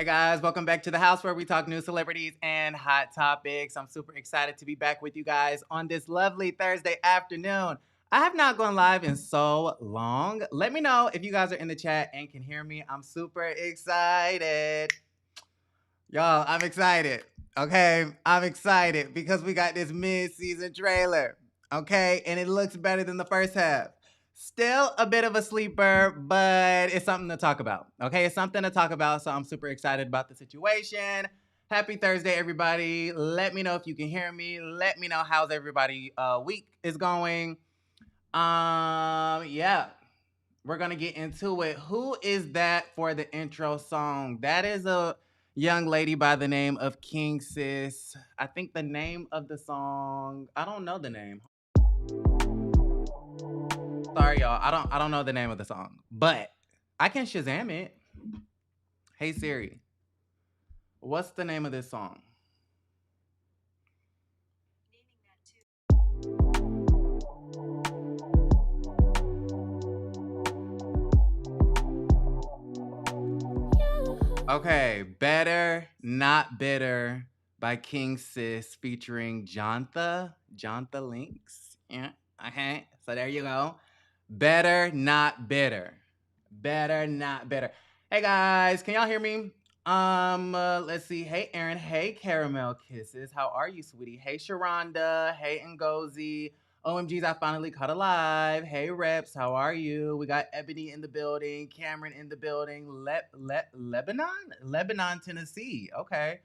Hey guys, welcome back to the house where we talk news, celebrities, and hot topics. I'm super excited to be back with you guys on this lovely Thursday afternoon. I have not gone live in so long. Let me know if you guys are in the chat and can hear me. I'm super excited. Y'all, I'm excited. Okay, I'm excited because we got this mid-season trailer. Okay, and it looks better than the first half. Still a bit of a sleeper, but it's something to talk about. Okay, it's something to talk about, so I'm super excited about the situation. Happy Thursday, everybody. Let me know if you can hear me. Let me know how's everybody week is going. Yeah. We're gonna get into it. Who is that for the intro song? That is a young lady by the name of King Sis. I think the name of the song, I don't know the name. Sorry, y'all. I don't know the name of the song, but I can Shazam it. Hey Siri, what's the name of this song? Okay, Better Not Bitter by King Sis featuring Jontha Links. Yeah, okay. So there you go. Better Not Bitter. Better Not Bitter. Hey guys, can y'all hear me? Let's see. Hey Aaron. Hey Caramel Kisses. How are you, sweetie? Hey Sharonda. Hey Ngozi. OMGs, I finally caught alive. Hey Reps, how are you? We got Ebony in the building, Cameron in the building, Lebanon, Tennessee. Okay.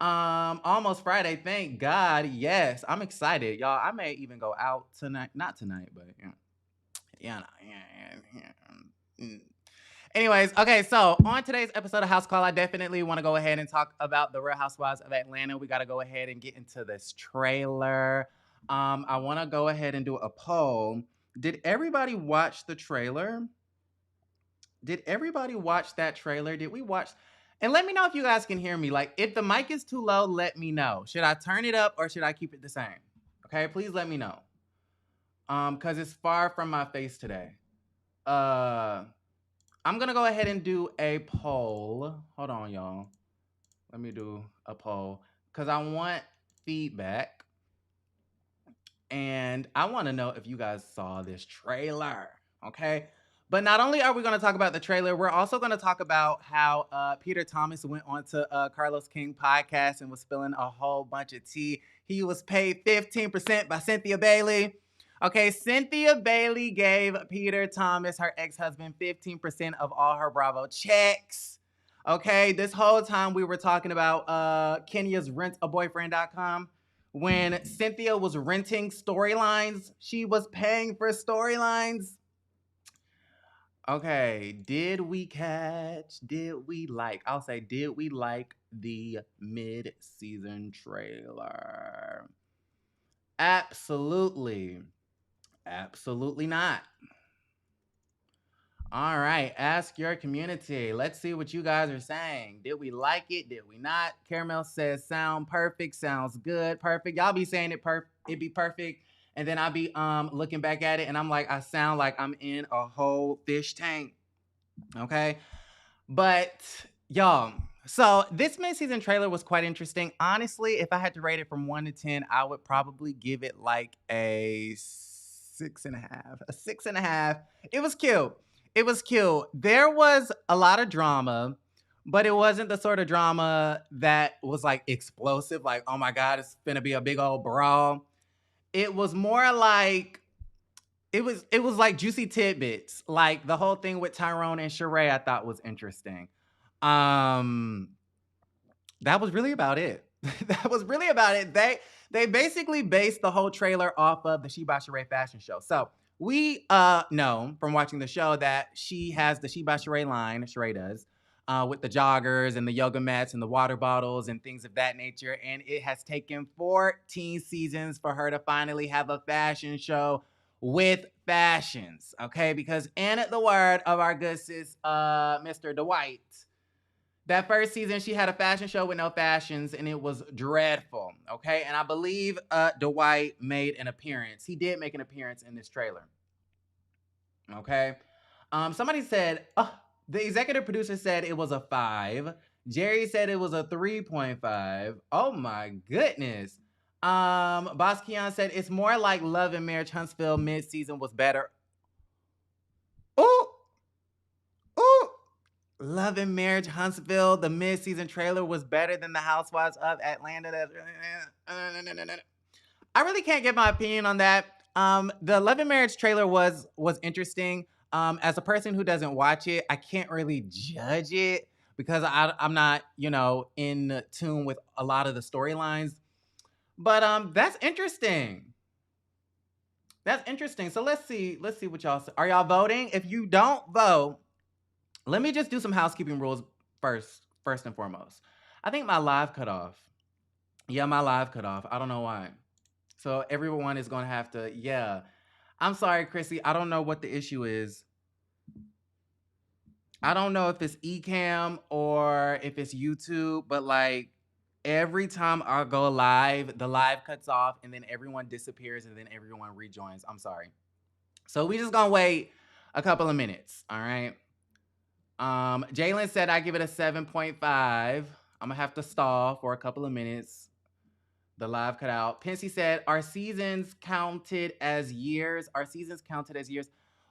Almost Friday, thank God. Yes, I'm excited. Y'all, I may even go out tonight. Not tonight, but yeah. Anyways, okay, so on today's episode of House Call, I definitely want to go ahead and talk about the Real Housewives of Atlanta. We got to go ahead and get into this trailer. I want to go ahead and do a poll. Did everybody watch the trailer? Did everybody watch that trailer? Did we watch? And let me know if you guys can hear me. Like, if the mic is too low, let me know. Should I turn it up or should I keep it the same? Okay, please let me know. Because it's far from my face today. I'm gonna go ahead and do a poll. Hold on, y'all. Let me do a poll because I want feedback. And I want to know if you guys saw this trailer. Okay. But not only are we going to talk about the trailer, we're also going to talk about how Peter Thomas went on to Carlos King podcast and was spilling a whole bunch of tea. He was paid 15% by Cynthia Bailey. Okay, Cynthia Bailey gave Peter Thomas, her ex-husband, 15% of all her Bravo checks. Okay, this whole time we were talking about Kenya's rentaboyfriend.com. When Cynthia was renting storylines, she was paying for storylines. Okay, did we like the mid-season trailer? Absolutely not. All right, ask your community. Let's see what you guys are saying. Did we like it? Did we not? Caramel says sound perfect, sounds good, perfect. Y'all be saying it'd be perfect, and then I'll be looking back at it and I'm like, I sound like I'm in a whole fish tank. Okay? But y'all, so this mid-season trailer was quite interesting. Honestly, if I had to rate it from 1 to 10, I would probably give it like a 6.5. A 6.5. It was cute. It was cute. There was a lot of drama, but it wasn't the sort of drama that was like explosive, like, oh my God, it's gonna be a big old brawl. It was more like it was like juicy tidbits. Like the whole thing with Tyrone and Shereé, I thought was interesting. That was really about it. That was really about it. They basically based the whole trailer off of the She by Shereé fashion show. So we know from watching the show that she has the She by Shereé line, Shereé does, with the joggers and the yoga mats and the water bottles and things of that nature. And it has taken 14 seasons for her to finally have a fashion show with fashions. Okay, because in the word of our good sis, Mr. Dwight, that first season, she had a fashion show with no fashions, and it was dreadful, okay? And I believe Dwight made an appearance. He did make an appearance in this trailer, okay? Somebody said, the executive producer said it was a 5. Jerry said it was a 3.5. Oh my goodness. Boss Keon said it's more like Love and Marriage Huntsville mid-season was better. Ooh, ooh. Love and Marriage Huntsville, the mid-season trailer was better than the Housewives of Atlanta. I really can't get my opinion on that. The Love and Marriage trailer was interesting. As a person who doesn't watch it, I can't really judge it because I'm not, in tune with a lot of the storylines. But that's interesting. That's interesting. So let's see what y'all say. Are y'all voting? If you don't vote, let me just do some housekeeping rules first and foremost. I think my live cut off. Yeah, my live cut off. I don't know why. So everyone is going to have to, yeah. I'm sorry, Chrissy. I don't know what the issue is. I don't know if it's Ecamm or if it's YouTube, but like every time I go live, the live cuts off and then everyone disappears and then everyone rejoins. I'm sorry. So we just gonna wait a couple of minutes, all right? Jalen said I give it a 7.5. I'm gonna have to stall for a couple of minutes. The live cut out. Pensy said, are seasons counted as years?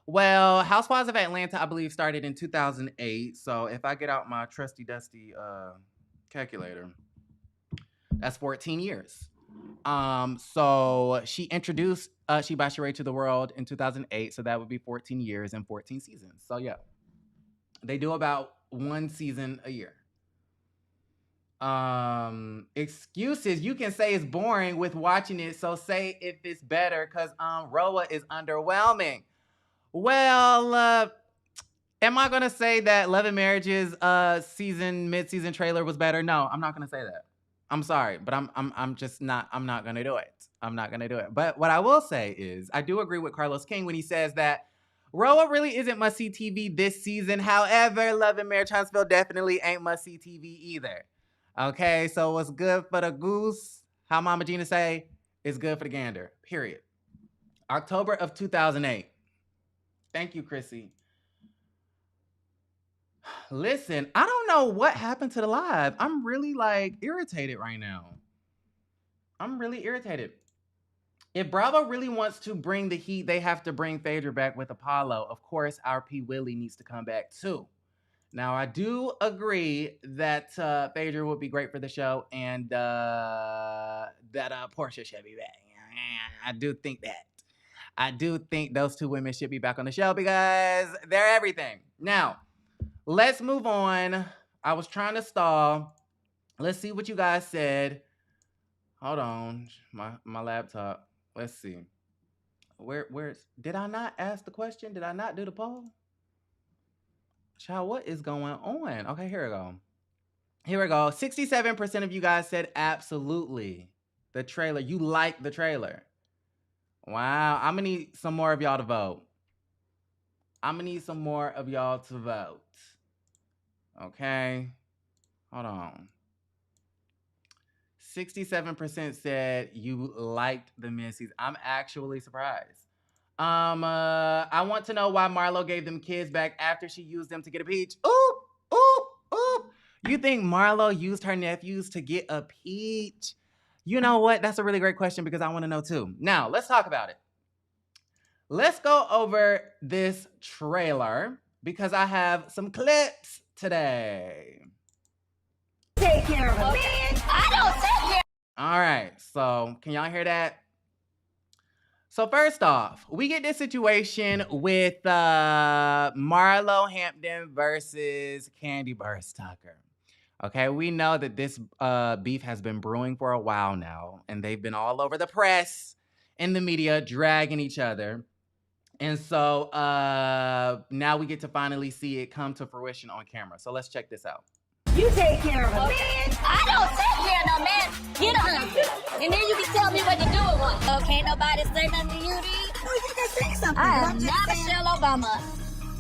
Well, Housewives of Atlanta, I believe, started in 2008. So if I get out my trusty dusty calculator, that's 14 years. So she introduced She by Shereé to the world in 2008. So that would be 14 years and 14 seasons. So yeah, they do about one season a year. Excuses, you can say it's boring with watching it, so say if it's better, because RHOA is underwhelming. Well, am I gonna say that Love and Marriage's mid-season trailer was better? No, I'm not gonna say that. I'm sorry, but I'm just not. I'm not gonna do it. I'm not gonna do it. But what I will say is, I do agree with Carlos King when he says that RHOA really isn't must-see TV this season. However, Love and Marriage Huntsville definitely ain't must-see TV either. Okay, so what's good for the goose, how Mama Gina say, is good for the gander, period. October of 2008. Thank you, Chrissy. Listen, I don't know what happened to the live. I'm really irritated right now. I'm really irritated. If Bravo really wants to bring the heat, they have to bring Phaedra back with Apollo. Of course, our P. Willie needs to come back too. Now, I do agree that Phaedra would be great for the show and that Portia should be back. I do think that. I do think those two women should be back on the show because they're everything. Now, let's move on. I was trying to stall. Let's see what you guys said. Hold on. My laptop. Let's see. Where's... Did I not ask the question? Did I not do the poll? Child, what is going on? Okay, here we go. 67% of you guys said absolutely. The trailer. You like the trailer. Wow. I'm going to need some more of y'all to vote. Okay. Hold on. 67% said you liked the mid-season. I'm actually surprised. I want to know why Marlo gave them kids back after she used them to get a peach. Oop, oop, oop. You think Marlo used her nephews to get a peach? You know what? That's a really great question because I want to know too. Now, let's talk about it. Let's go over this trailer because I have some clips today. Take care of a man. I don't take care. All right. So, can y'all hear that? So first off, we get this situation with Marlo Hampton versus Kandi Burruss Tucker. Okay, we know that this beef has been brewing for a while now, and they've been all over the press, in the media, dragging each other. And so now we get to finally see it come to fruition on camera. So let's check this out. You take care of a man. I don't take care of no man. Get a husband. And then you can tell me what to do with one. Oh, can't nobody say nothing to you, D? No, you can say something. I am not Michelle Obama.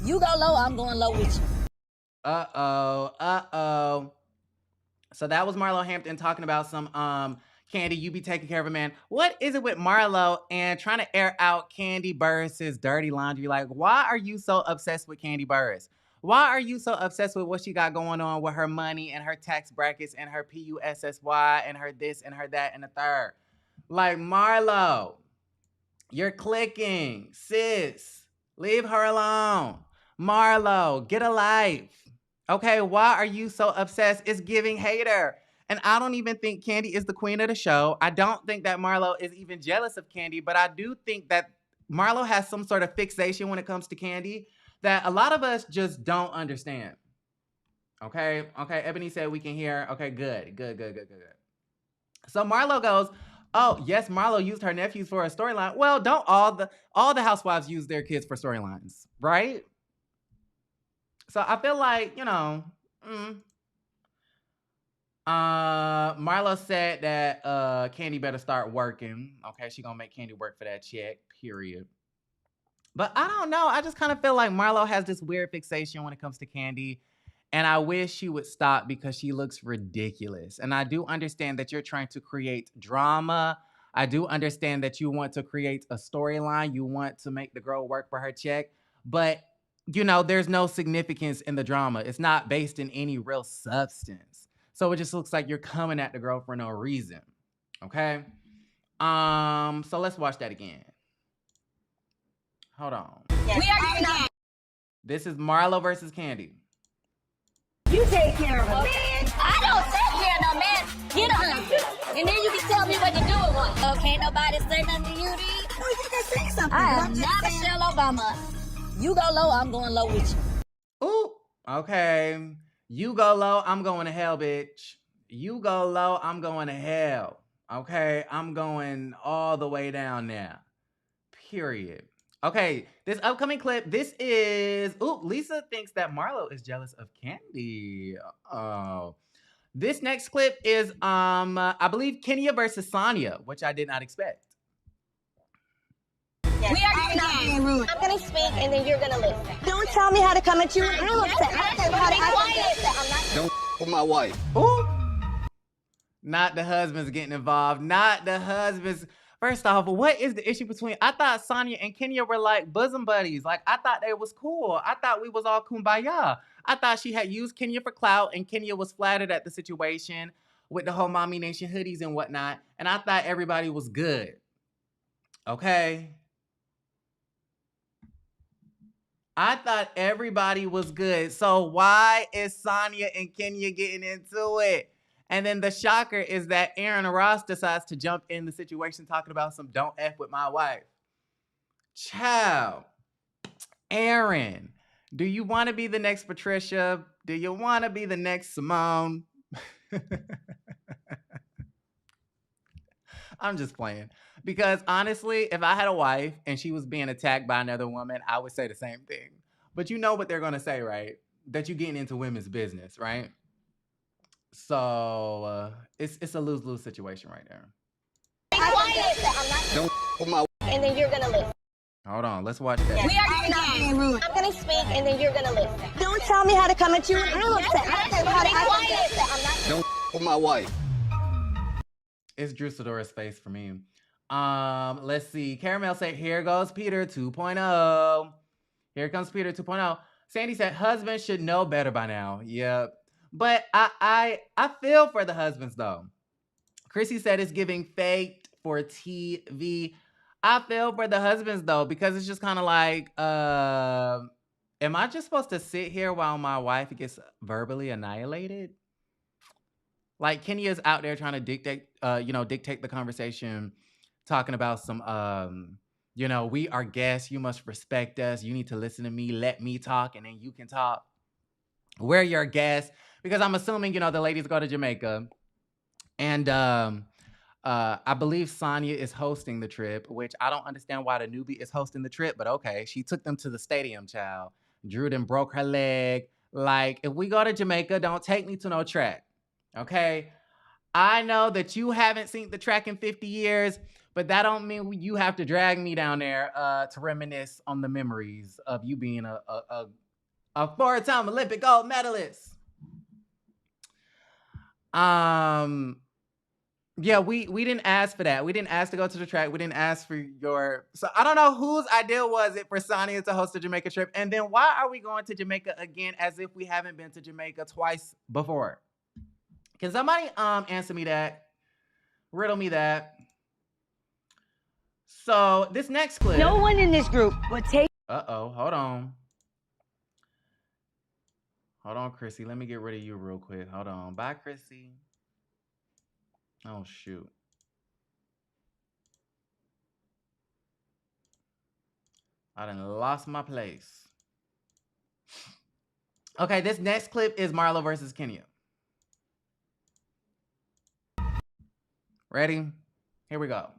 You go low, I'm going low with you. Uh-oh. So that was Marlo Hampton talking about some, Kandi, you be taking care of a man. What is it with Marlo and trying to air out Kandi Burruss's dirty laundry? Like, why are you so obsessed with Kandi Burruss? Why are you so obsessed with what she got going on with her money and her tax brackets and her PUSSY and her this and her that and the third? Like, Marlo, you're clicking. Sis, leave her alone. Marlo, get a life. Okay, why are you so obsessed? It's giving hater. And I don't even think Kandi is the queen of the show. I don't think that Marlo is even jealous of Kandi, but I do think that Marlo has some sort of fixation when it comes to Kandi that a lot of us just don't understand. Okay, Ebony said we can hear. Okay, good. So Marlo goes, oh, yes, Marlo used her nephews for a storyline. Well, don't all the housewives use their kids for storylines, right? So I feel like, Marlo said that Kandi better start working. Okay, she gonna make Kandi work for that check, period. But I don't know. I just kind of feel like Marlo has this weird fixation when it comes to Kandi. And I wish she would stop because she looks ridiculous. And I do understand that you're trying to create drama. I do understand that you want to create a storyline. You want to make the girl work for her check. But, there's no significance in the drama. It's not based in any real substance. So it just looks like you're coming at the girl for no reason. Okay? So let's watch that again. Hold on. We are not. This is Marlo versus Kandi. You take care of him. Man, I don't take care of no man. Get a husband. And then you can tell me what to do with one. Okay, nobody say nothing to you, D? Oh, you can say something. I am not Michelle Obama. You go low, I'm going low with you. Ooh, okay. You go low, I'm going to hell, bitch. You go low, I'm going to hell. Okay, I'm going all the way down there. Period. Okay, this upcoming clip, this is, Lisa thinks that Marlo is jealous of Kandi. Oh. This next clip is, I believe Kenya versus Sonia, which I did not expect. Yes, we are not being rude. I'm gonna speak and then you're gonna listen. Don't tell me how to come at you. I'm upset. I don't know how to act. Don't with my wife. Ooh. Not the husbands getting involved. Not the husbands. First off, what is the issue between? I thought Sonia and Kenya were like bosom buddies. Like, I thought they was cool. I thought we was all kumbaya. I thought she had used Kenya for clout and Kenya was flattered at the situation with the whole Mommy Nation hoodies and whatnot. And I thought everybody was good. Okay? I thought everybody was good. So why is Sonia and Kenya getting into it? And then the shocker is that Aaron Ross decides to jump in the situation talking about some don't F with my wife. Child. Aaron, do you want to be the next Patricia? Do you want to be the next Simone? I'm just playing. Because honestly, if I had a wife and she was being attacked by another woman, I would say the same thing. But you know what they're going to say, right? That you're getting into women's business, right? So it's a lose-lose situation right there. Don't with my and then you're gonna listen. Hold on, let's watch that. We are not being rude. I'm gonna speak and then you're gonna listen. Don't tell me how to come at you. I'm upset. I don't know how to act. Don't with my wife. It's Drew Sidora's face for me. Let's see. Caramel said, here goes Peter 2.0. Here comes Peter 2.0. Sandy said, husbands should know better by now. Yep. But I feel for the husbands though. Chrissy said it's giving faked for TV. I feel for the husbands though, because it's just kind of like, am I just supposed to sit here while my wife gets verbally annihilated? Like Kenya's out there trying to dictate the conversation, talking about some, we are guests. You must respect us. You need to listen to me. Let me talk, and then you can talk. We're your guests. Because I'm assuming, the ladies go to Jamaica. And I believe Sonia is hosting the trip, which I don't understand why the newbie is hosting the trip. But okay, she took them to the stadium, child. Drew then broke her leg. Like, if we go to Jamaica, don't take me to no track. Okay? I know that you haven't seen the track in 50 years, but that don't mean you have to drag me down there to reminisce on the memories of you being a four-time Olympic gold medalist. Yeah, we didn't ask for that. We didn't ask to go to the track. We didn't ask for your. So I don't know whose idea was it for Sonia to host a Jamaica trip. And then why are we going to Jamaica again as if we haven't been to Jamaica twice before? Can somebody answer me that? Riddle me that. So this next clip. No one in this group would take. Uh-oh, hold on. Hold on, Chrissy. Let me get rid of you real quick. Hold on. Bye, Chrissy. Oh, shoot. I done lost my place. Okay, this next clip is Marlo versus Kenya. Ready? Here we go.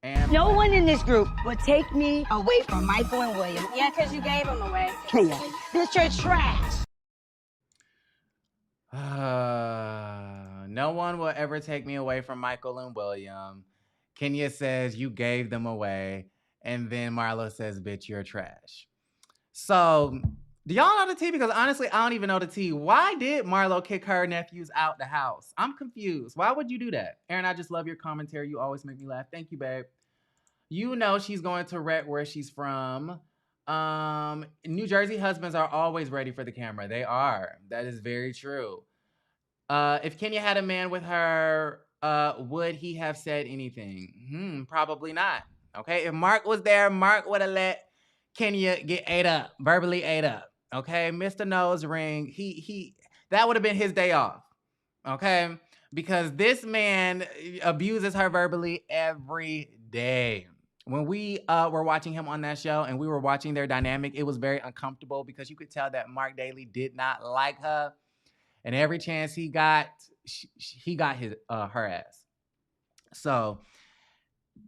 And no one in this group would take me away from Michael and William. Yeah, because you gave them away. Kenya, this church trash. No one will ever take me away from Michael and William. Kenya says you gave them away. And then Marlo says, bitch, you're trash. So, do y'all know the tea? Because honestly, I don't even know the tea. Why did Marlo kick her nephews out the house? I'm confused. Why would you do that? Aaron, I just love your commentary. You always make me laugh. Thank you, babe. You know she's going to rep where she's from. New Jersey husbands are always ready for the camera. They are. That is very true. If Kenya had a man with her, would he have said anything? Probably not. Okay, if Mark was there, Mark would have let Kenya get ate up, verbally ate up. Okay, Mr. Nose Ring, he that would have been his day off. Okay, because this man abuses her verbally every day. When we were watching him on that show and we were watching their dynamic, it was very uncomfortable because you could tell that Mark Daly did not like her. And every chance he got, he got his her ass. So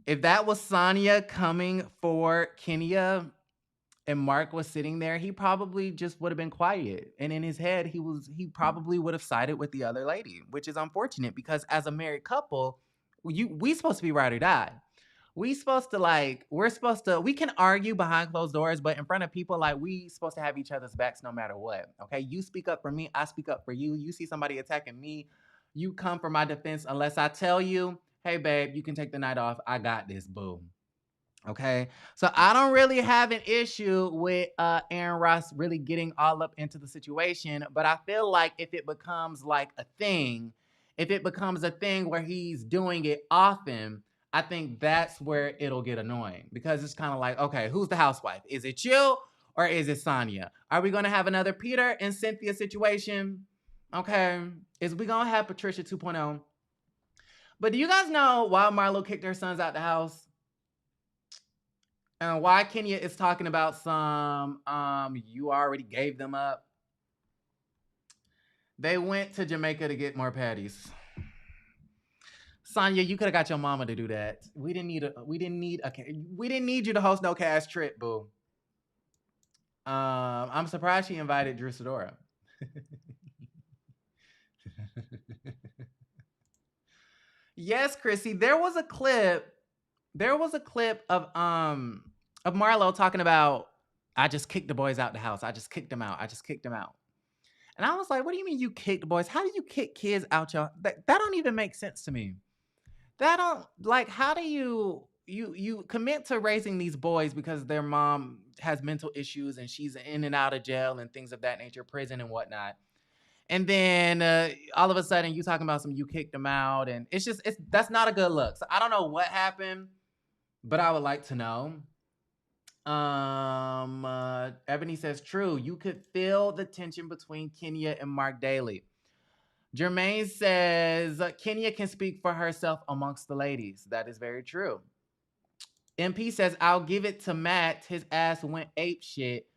if that was Sonia coming for Kenya and Mark was sitting there, he probably just would have been quiet. And in his head, he probably would have sided with the other lady, which is unfortunate because as a married couple, we supposed to be ride or die. We can argue behind closed doors, but in front of people, like, we supposed to have each other's backs no matter what. Okay, you speak up for me, I speak up for you. You see somebody attacking me, you come for my defense unless I tell you, hey babe, you can take the night off. I got this, boo. Okay, so I don't really have an issue with Aaron Ross really getting all up into the situation, but I feel like if it becomes like a thing, where he's doing it often, I think that's where it'll get annoying because it's kind of like, okay, who's the housewife? Is it you or is it Sonia? Are we going to have another Peter and Cynthia situation? Okay, is we going to have Patricia 2.0? But do you guys know why Marlo kicked her sons out the house? And why Kenya is talking about some, you already gave them up? They went to Jamaica to get more patties. Sonia, you could have got your mama to do that. We didn't need you to host no cash trip, boo. I'm surprised she invited Drew Sidora. Yes, Chrissy, there was a clip of Marlo talking about, I just kicked the boys out the house. I just kicked them out. And I was like, what do you mean you kicked boys? How do you kick kids out that don't even make sense to me. That don't, like, how do you commit to raising these boys because their mom has mental issues and she's in and out of jail and things of that nature, prison and whatnot. And then all of a sudden you talking about you kicked them out, and that's not a good look. So I don't know what happened, but I would like to know. Ebony says, true, you could feel the tension between Kenya and Mark Daly. Jermaine says, Kenya can speak for herself amongst the ladies. That is very true. MP says, I'll give it to Matt. His ass went ape shit,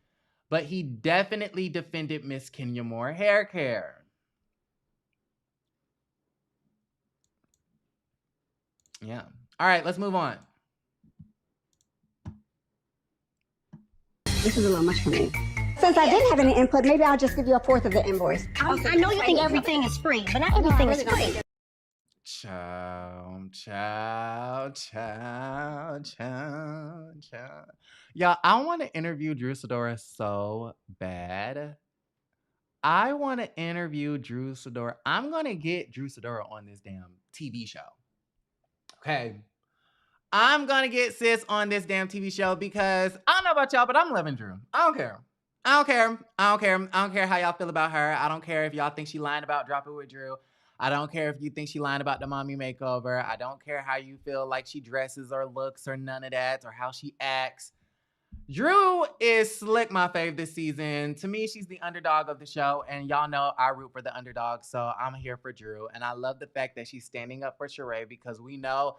but he definitely defended Miss Kenya Moore hair care. Yeah. All right, let's move on. This is a little much for me. Since I didn't have any input, maybe I'll just give you a fourth of the invoice. I know you think everything is free, but not everything is free. Ciao. Y'all, I want to interview Drew Sidora so bad. I want to interview Drew Sidora. I'm going to get Drew Sidora on this damn TV show. Okay. I'm gonna get sis on this damn TV show because I don't know about y'all, but I'm loving Drew. I don't care. I don't care. I don't care. I don't care how y'all feel about her. I don't care if y'all think she lying about Drop It with Drew. I don't care if you think she lying about the mommy makeover. I don't care how you feel like she dresses or looks or none of that or how she acts. Drew is slick, my fave this season. To me, she's the underdog of the show, and y'all know I root for the underdog, so I'm here for Drew. And I love the fact that she's standing up for Shereé because we know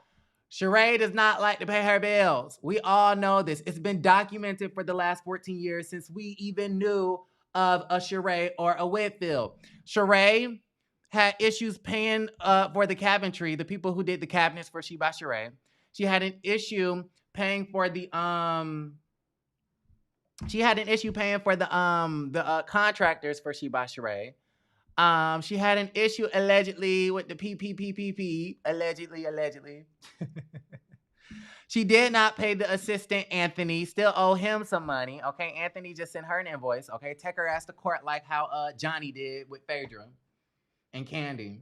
Shereé does not like to pay her bills. We all know this. It's been documented for the last 14 years since we even knew of a Shereé or a Whitfield. Shereé had issues paying for the cabinetry, the people who did the cabinets for She by Shereé. She had an issue paying for the contractors for She by Shereé. She had an issue allegedly with the PPPPP. Allegedly. She did not pay the assistant Anthony. Still owe him some money. Okay, Anthony just sent her an invoice. Okay, take her ass to court like how Johnny did with Phaedra and Candy.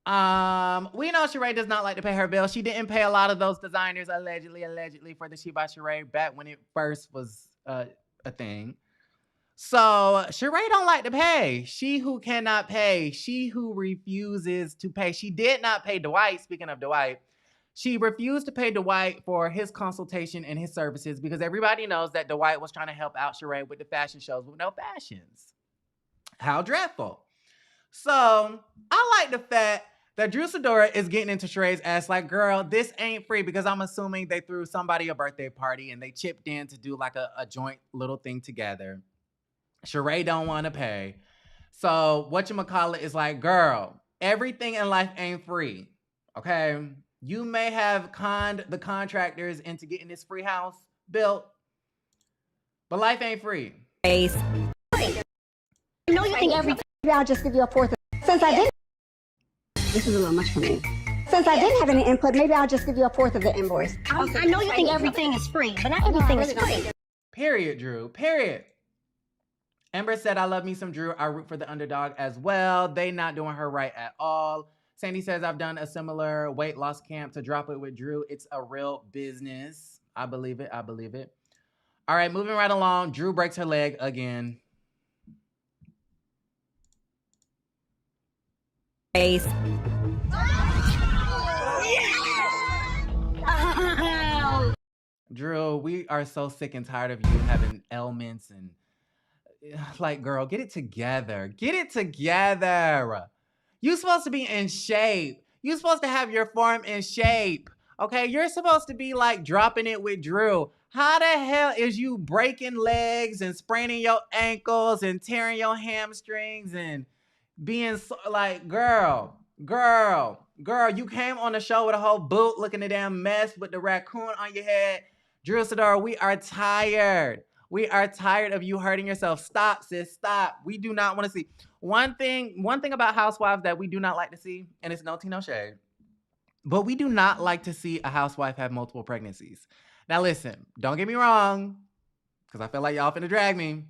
We know Shereé does not like to pay her bills. She didn't pay a lot of those designers allegedly for the She by Shereé back when it first was a thing. So Shereé don't like to pay. She who cannot pay. She who refuses to pay. She did not pay Dwight. Speaking of Dwight, she refused to pay Dwight for his consultation and his services because everybody knows that Dwight was trying to help out Shereé with the fashion shows with no fashions. How dreadful. So I like the fact that Drew Sidora is getting into Shereé's ass like, girl, this ain't free, because I'm assuming they threw somebody a birthday party and they chipped in to do like a joint little thing together. Shereé don't want to pay. So whatchamacallit is like, girl, everything in life ain't free. Okay? You may have conned the contractors into getting this free house built, but life ain't free. You know you think everything. Maybe I'll just give you a fourth. Since I didn't. This is a little much for me. Since I didn't have any input, maybe I'll just give you a fourth of the invoice. I know you think everything is free, but not everything is free. Period, Drew. Period. Amber said, I love me some Drew. I root for the underdog as well. They not doing her right at all. Sandy says, I've done a similar weight loss camp to Drop It with Drew. It's a real business. I believe it. All right, moving right along. Drew breaks her leg again. Face. Drew, we are so sick and tired of you having ailments and like, girl, get it together. Get it together. You're supposed to be in shape. You're supposed to have your form in shape. Okay, you're supposed to be like dropping it with Drew. How the hell is you breaking legs and spraining your ankles and tearing your hamstrings and being so, like, girl, you came on the show with a whole boot looking a damn mess with the raccoon on your head. Drew Sidora, we are tired. We are tired of you hurting yourself. Stop, sis, stop. We do not want to see. One thing about Housewives that we do not like to see, and it's no tea, no shade, but we do not like to see a housewife have multiple pregnancies. Now listen, don't get me wrong, because I feel like y'all finna drag me.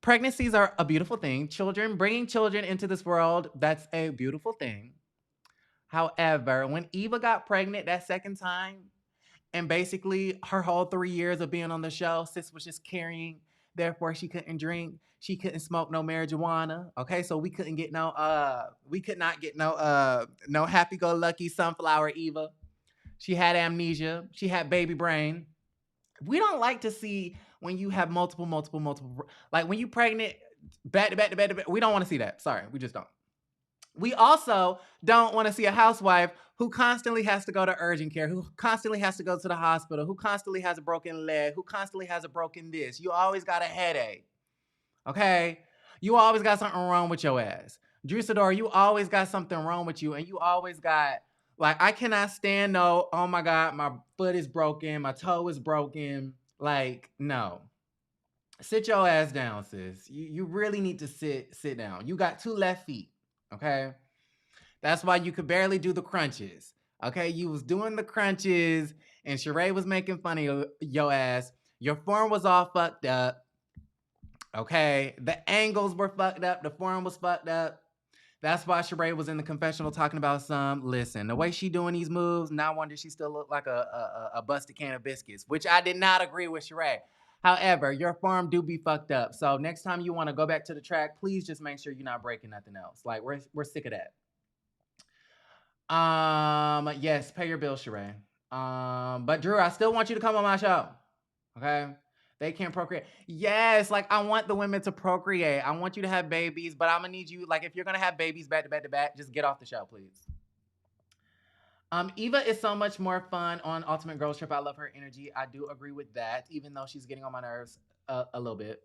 Pregnancies are a beautiful thing. Bringing children into this world, that's a beautiful thing. However, when Eva got pregnant that second time, and basically her whole 3 years of being on the show, sis was just carrying, therefore she couldn't drink, she couldn't smoke no marijuana. Okay, so we could not get no happy-go-lucky sunflower Eva. She had amnesia, she had baby brain. We don't like to see when you have multiple, like when you pregnant, back to back. We don't want to see that. Sorry, we just don't. We also don't want to see a housewife who constantly has to go to urgent care, who constantly has to go to the hospital, who constantly has a broken leg, who constantly has a broken this. You always got a headache, okay? You always got something wrong with your ass. Drew Sidora, you always got something wrong with you, and you always got, like, I cannot stand no, oh my God, my foot is broken, my toe is broken. Like, no. Sit your ass down, sis. You really need to sit down. You got 2 left feet, okay? That's why you could barely do the crunches, okay? You was doing the crunches, and Shereé was making fun of your ass. Your form was all fucked up, okay? The angles were fucked up. The form was fucked up. That's why Shereé was in the confessional talking about listen, the way she doing these moves, now I wonder she still look like a busted can of biscuits, which I did not agree with Shereé. However, your form do be fucked up. So next time you want to go back to the track, please just make sure you're not breaking nothing else. Like, we're sick of that. Yes, pay your bill, Shereé. But Drew, I still want you to come on my show. Okay? They can't procreate. Yes, like I want the women to procreate. I want you to have babies, but I'm gonna need you, like, if you're gonna have babies back to back to back, just get off the show, please. Eva is so much more fun on Ultimate Girls Trip. I love her energy. I do agree with that, even though she's getting on my nerves a little bit.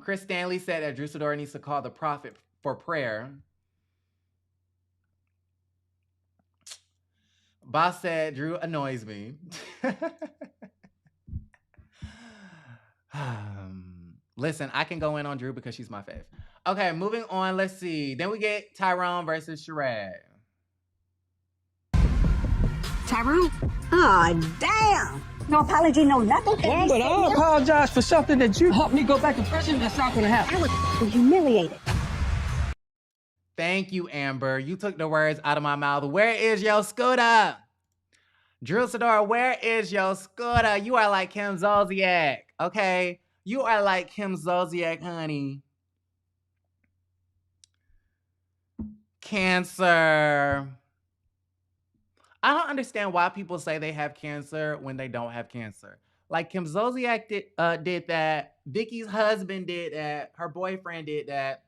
Chris Stanley said that Drew Sidora needs to call the prophet for prayer. Boss said Drew annoys me. Listen, I can go in on Drew because she's my fave. Okay, moving on. Let's see. Then we get Tyrone versus Shereé. Tyrone? Oh, damn. No apology, no nothing. Well, but I apologize for something that you helped me go back to prison. That's not going to happen. I was humiliated. Thank you, Amber. You took the words out of my mouth. Where is your scooter? Drew Sidora, where is your scooter? You are like Kim Zolciak, okay? You are like Kim Zolciak, honey. Cancer. I don't understand why people say they have cancer when they don't have cancer. Like Kim Zolciak did that. Vicky's husband did that. Her boyfriend did that.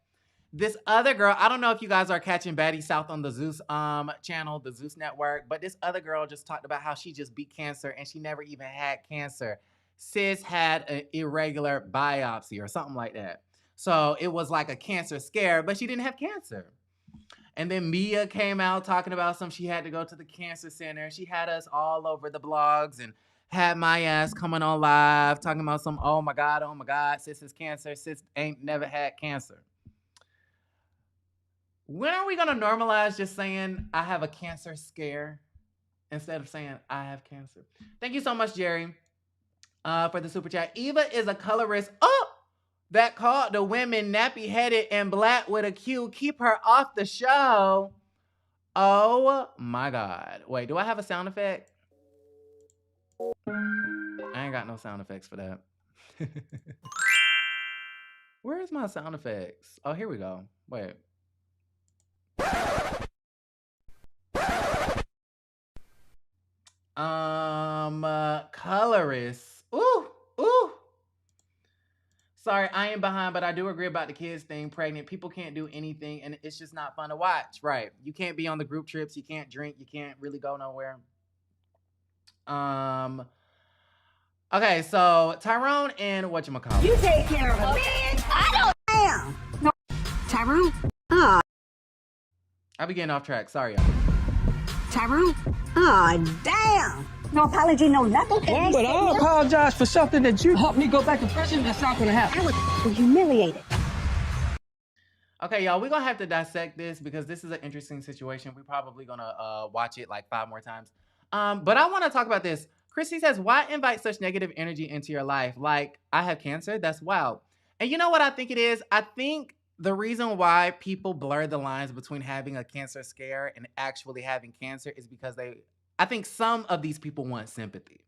This other girl, I don't know if you guys are catching Baddie South on the Zeus channel, the Zeus network, but this other girl just talked about how she just beat cancer and she never even had cancer. Sis had an irregular biopsy or something like that. So it was like a cancer scare, but she didn't have cancer. And then Mia came out talking about she had to go to the cancer center. She had us all over the blogs and had my ass coming on live talking about oh my God, sis is cancer. Sis ain't never had cancer. When are we going to normalize just saying I have a cancer scare instead of saying I have cancer? Thank you so much, Jerry, for the super chat. Eva is a colorist. Oh, that called the women nappy-headed and black with a Q. Keep her off the show. Oh, my God. Wait, do I have a sound effect? I ain't got no sound effects for that. Where's my sound effects? Oh, here we go. Wait. Colorist. Ooh. Sorry, I am behind, but I do agree about the kids thing. Pregnant people can't do anything, and it's just not fun to watch. Right? You can't be on the group trips. You can't drink. You can't really go nowhere. Okay, so Tyrone and whatchamacallit. You take care of him. Man, I don't. Damn. No. Tyrone? Oh. I be getting off track. Sorry, y'all. Tyrone? Oh, damn. No apology, no nothing. Well, but I apologize for something that you helped me go back to prison. That's not going to happen. I was humiliated. Okay, y'all, we're going to have to dissect this because this is an interesting situation. We're probably going to watch it like 5 more times. But I want to talk about this. Christy says, why invite such negative energy into your life? Like, I have cancer? That's wild. And you know what I think it is? I think the reason why people blur the lines between having a cancer scare and actually having cancer is because I think some of these people want sympathy.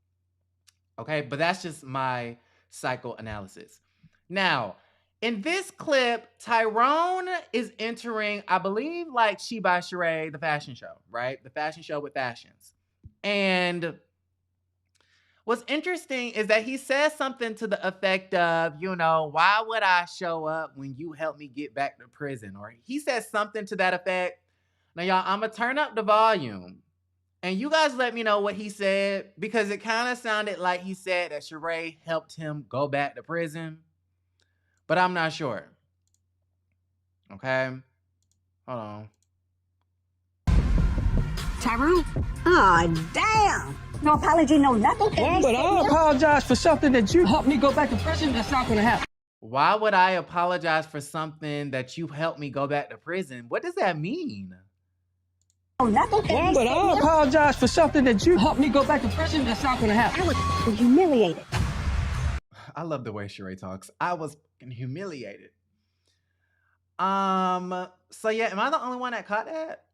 Okay, but that's just my psychoanalysis. Now, in this clip, Tyrone is entering, I believe, like She by Shereé, the fashion show, right? The fashion show with fashions. And what's interesting is that he says something to the effect of, why would I show up when you help me get back to prison? Or he says something to that effect. Now, y'all, I'm going to turn up the volume. And you guys let me know what he said, because it kind of sounded like he said that Shereé helped him go back to prison. But I'm not sure. Okay? Hold on. Tyrone? Oh, damn. No apology, no nothing. Well, but I apologize for something that you helped me go back to prison. That's not going to happen. Why would I apologize for something that you helped me go back to prison? What does that mean? Oh, nothing. Well, but I apologize for something that you helped me go back to prison. That's not going to happen. I was humiliated. I love the way Shereé talks. I was fucking humiliated. So yeah, am I the only one that caught that?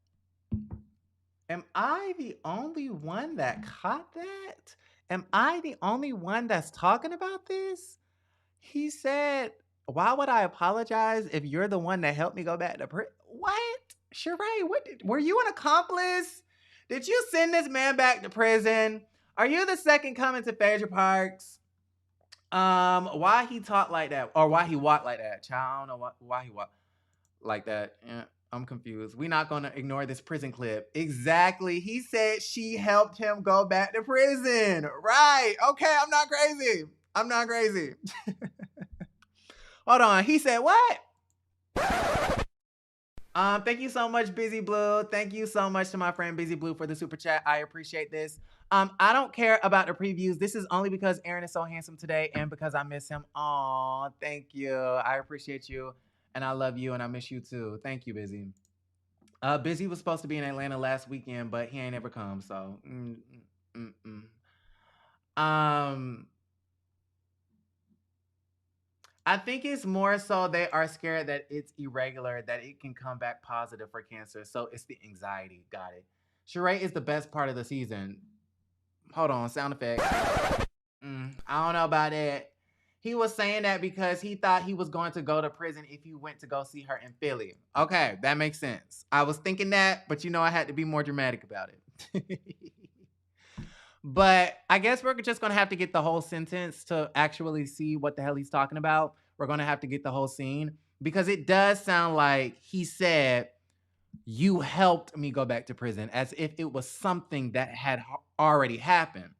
Am I the only one that caught that? Am I the only one that's talking about this? He said, "Why would I apologize if you're the one that helped me go back to prison?" What? Shereé, were you an accomplice? Did you send this man back to prison? Are you the second coming to Phaedra Parks? Why he talked like that, or why he walked like that? Child, I don't know why he walked like that. Yeah, I'm confused. We're not gonna ignore this prison clip. Exactly. He said she helped him go back to prison. Right. Okay, I'm not crazy. I'm not crazy. Hold on. He said what? Thank you so much, Busy Blue. Thank you so much to my friend Busy Blue for the super chat. I appreciate this. I don't care about the previews. This is only because Aaron is so handsome today and because I miss him. Aw, thank you. I appreciate you and I love you and I miss you too. Thank you, Busy. Busy was supposed to be in Atlanta last weekend, but he ain't ever come. So, um, I think it's more so they are scared that it's irregular, that it can come back positive for cancer. So it's the anxiety. Got it. Shereé is the best part of the season. Hold on, sound effect. I don't know about that. He was saying that because he thought he was going to go to prison if he went to go see her in Philly. Okay, that makes sense. I was thinking that, but I had to be more dramatic about it. But I guess we're just going to have to get the whole sentence to actually see what the hell he's talking about. We're going to have to get the whole scene because it does sound like he said, "You helped me go back to prison," as if it was something that had already happened.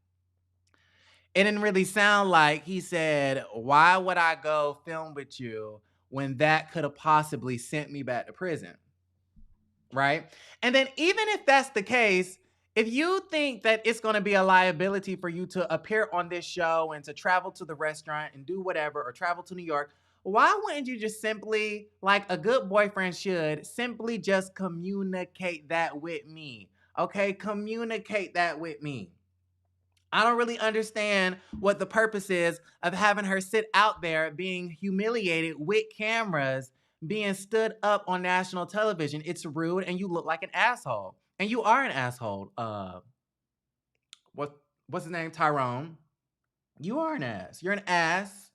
It didn't really sound like he said, "Why would I go film with you when that could have possibly sent me back to prison?" Right? And then even if that's the case, if you think that it's going to be a liability for you to appear on this show and to travel to the restaurant and do whatever or travel to New York, why wouldn't you just simply, like a good boyfriend should, simply just communicate that with me? Okay, communicate that with me. I don't really understand what the purpose is of having her sit out there being humiliated with cameras, being stood up on national television. It's rude and you look like an asshole. And you are an asshole. What's his name? Tyrone. You are an ass. You're an ass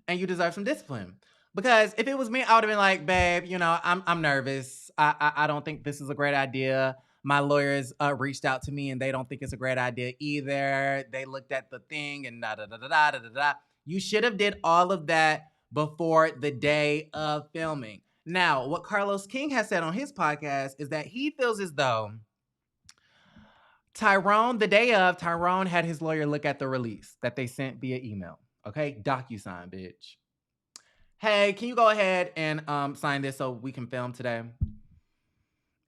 and you deserve some discipline. Because if it was me, I would have been like, babe, I'm nervous. I don't think this is a great idea. My lawyers reached out to me and they don't think it's a great idea either. They looked at the thing and da da da da da da da. You should have did all of that before the day of filming. Now, what Carlos King has said on his podcast is that he feels as though the day of, Tyrone had his lawyer look at the release that they sent via email. Okay, DocuSign, bitch. Hey, can you go ahead and sign this so we can film today?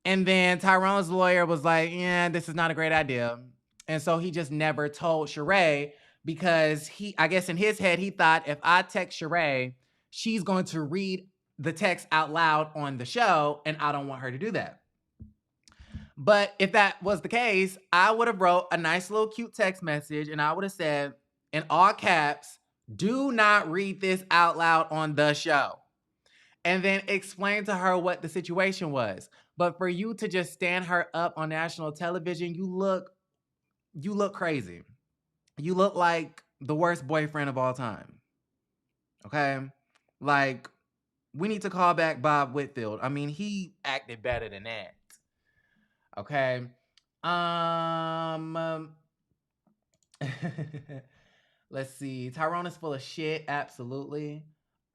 And then Tyrone's lawyer was like, yeah, this is not a great idea. And so he just never told Shereé because I guess in his head, he thought if I text Shereé, she's going to read the text out loud on the show, and I don't want her to do that. But if that was the case, I would have wrote a nice little cute text message and I would have said in all caps, "Do not read this out loud on the show." And then explain to her what the situation was. But for you to just stand her up on national television, you look crazy. You look like the worst boyfriend of all time. Okay? Like, we need to call back Bob Whitfield. I mean, he acted better than that. Okay? Let's see. Tyrone is full of shit. Absolutely.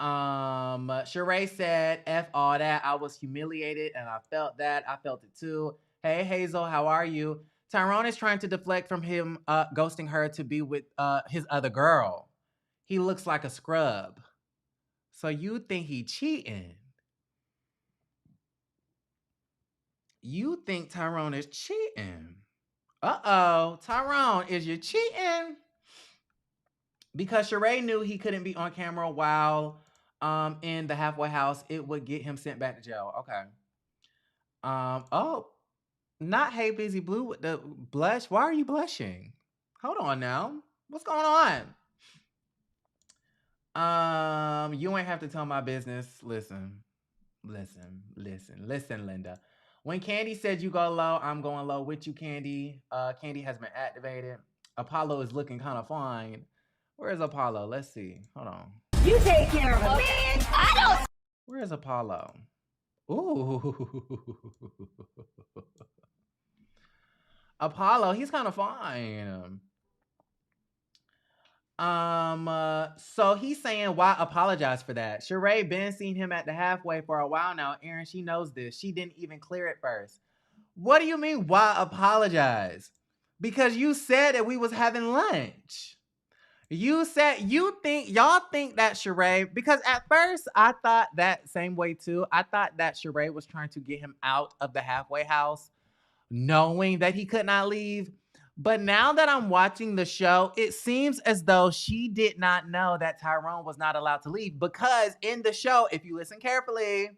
Shereé said, "F all that. I was humiliated and I felt that. I felt it too. Hey, Hazel, how are you?" Tyrone is trying to deflect from him ghosting her to be with his other girl. He looks like a scrub. So you think he cheating? You think Tyrone is cheating? Uh-oh. Tyrone, is you cheating? Because Shereé knew he couldn't be on camera while in the halfway house. It would get him sent back to jail. Okay. Oh, not Hey Busy Blue with the blush. Why are you blushing? Hold on now. What's going on? You ain't have to tell my business. Listen. Listen, Linda. When Candy said you go low, I'm going low with you, Candy. Candy has been activated. Apollo is looking kind of fine. Where is Apollo? Let's see. Hold on. You take care of him. Man, I don't. Where is Apollo? Ooh. Apollo, he's kind of fine. So he's saying, why apologize for that? Shereé been seen him at the halfway for a while now. Aaron, she knows this. She didn't even clear it first. What do you mean, why apologize? Because you said that we was having lunch. You said y'all think that Shereé, because at first I thought that same way too. I thought that Shereé was trying to get him out of the halfway house, knowing that he could not leave. But now that I'm watching the show, it seems as though she did not know that Tyrone was not allowed to leave, because in the show, if you listen carefully,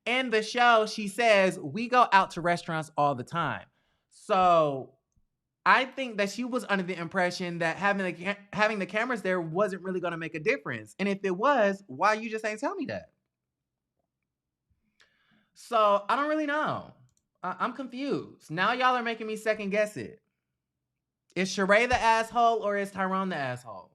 in the show, she says, we go out to restaurants all the time. So I think that she was under the impression that having the cameras there wasn't really going to make a difference. And if it was, why you just ain't tell me that? So I don't really know. I'm confused. Now y'all are making me second guess it. Is Shereé the asshole or is Tyrone the asshole?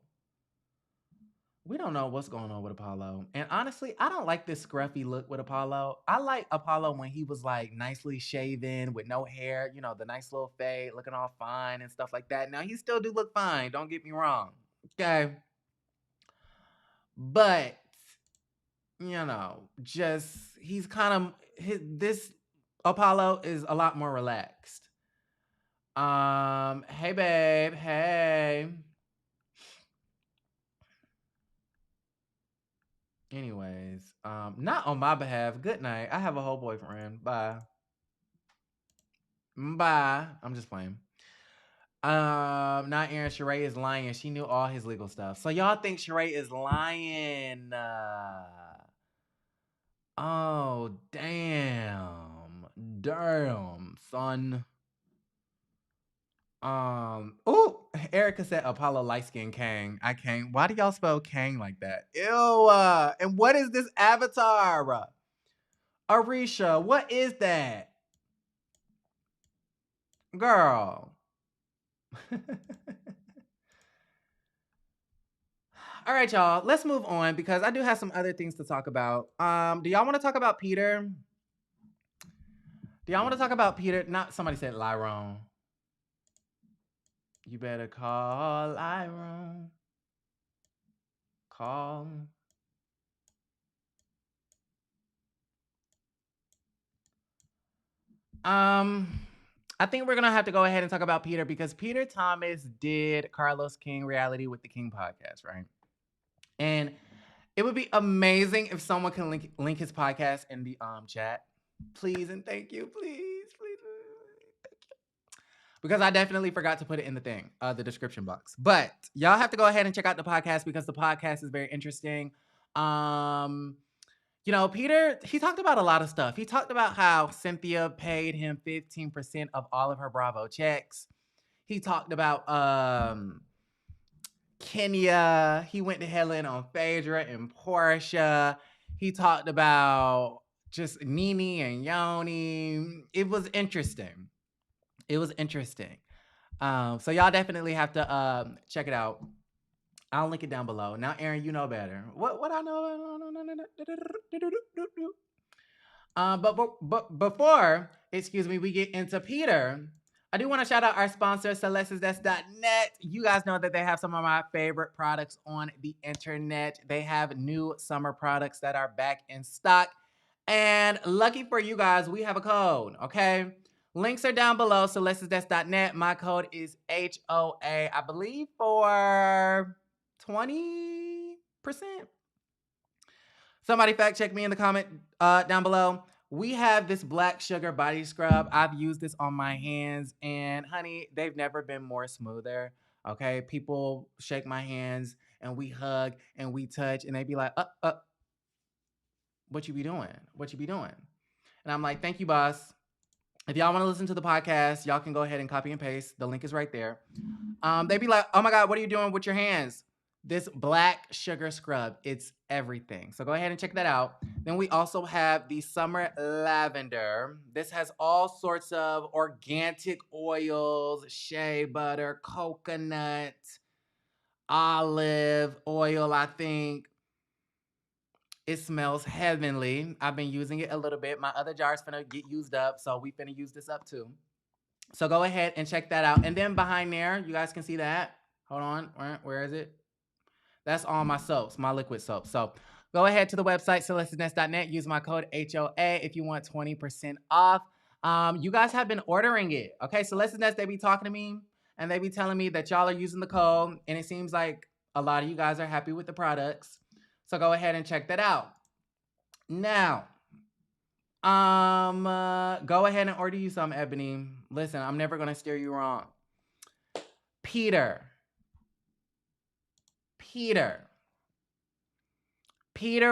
We don't know what's going on with Apollo. And honestly, I don't like this scruffy look with Apollo. I like Apollo when he was like nicely shaven with no hair, you know, the nice little fade, looking all fine and stuff like that. Now, he still do look fine. Don't get me wrong. Okay. But, you know, just, he's kind of, this Apollo is a lot more relaxed. Hey, babe. Hey. Anyways, not on my behalf. Good night. I have a whole boyfriend. Bye. Bye. I'm just playing. Not Aaron. Shereé is lying. She knew all his legal stuff. So y'all think Shereé is lying? Oh, damn. Damn, son. Oh, Erica said Apollo light skin Kang. I can't. Why do y'all spell Kang like that? Ew. And what is this avatar? Arisha, what is that? Girl. All right, y'all. Let's move on because I do have some other things to talk about. Do y'all want to talk about Peter? Do y'all want to talk about Peter? Not somebody said Tyrone. You better call Tyrone. Call. I think we're gonna have to go ahead and talk about Peter because Peter Thomas did Carlos King Reality with the King podcast, right? And it would be amazing if someone can link his podcast in the chat. Please and thank you. Please. Because I definitely forgot to put it in the thing, the description box. But y'all have to go ahead and check out the podcast because the podcast is very interesting. You know, Peter, he talked about a lot of stuff. He talked about how Cynthia paid him 15% of all of her Bravo checks. He talked about Kenya. He went to Helen on Phaedra and Portia. He talked about just Nene and Yoni. It was interesting. So y'all definitely have to check it out. I'll link it down below. Now, Aaron, you know better. What I know? But before, we get into Peter, I do want to shout out our sponsor, CelesticsDesk.net. You guys know that they have some of my favorite products on the internet. They have new summer products that are back in stock. And lucky for you guys, we have a code, okay? Links are down below, CelesticsDesk.net. My code is HOA, I believe, for 20%. Somebody fact check me in the comment down below. We have this black sugar body scrub. I've used this on my hands, and honey, they've never been more smoother. Okay, people shake my hands, and we hug, and we touch, and they be like, what you be doing? And I'm like, thank you, boss. If y'all want to listen to the podcast, y'all can go ahead and copy and paste. The link is right there. They be like, oh my God, what are you doing with your hands? This black sugar scrub, it's everything. So go ahead and check that out. Then we also have the Summer Lavender. This has all sorts of organic oils, shea butter, coconut, olive oil, I think. It smells heavenly. I've been using it a little bit. My other jar's finna get used up, so we finna use this up too. So go ahead and check that out. And then behind there, you guys can see that. Hold on, where is it? That's all my soaps, my liquid soaps. So go ahead to the website, celestinest.net. Use my code HOA if you want 20% off. You guys have been ordering it. Okay, Celestial Nest, they be talking to me and they be telling me that y'all are using the code. And it seems like a lot of you guys are happy with the products. So go ahead and check that out. Now, go ahead and order you some, Ebony. Listen, I'm never gonna steer you wrong. Peter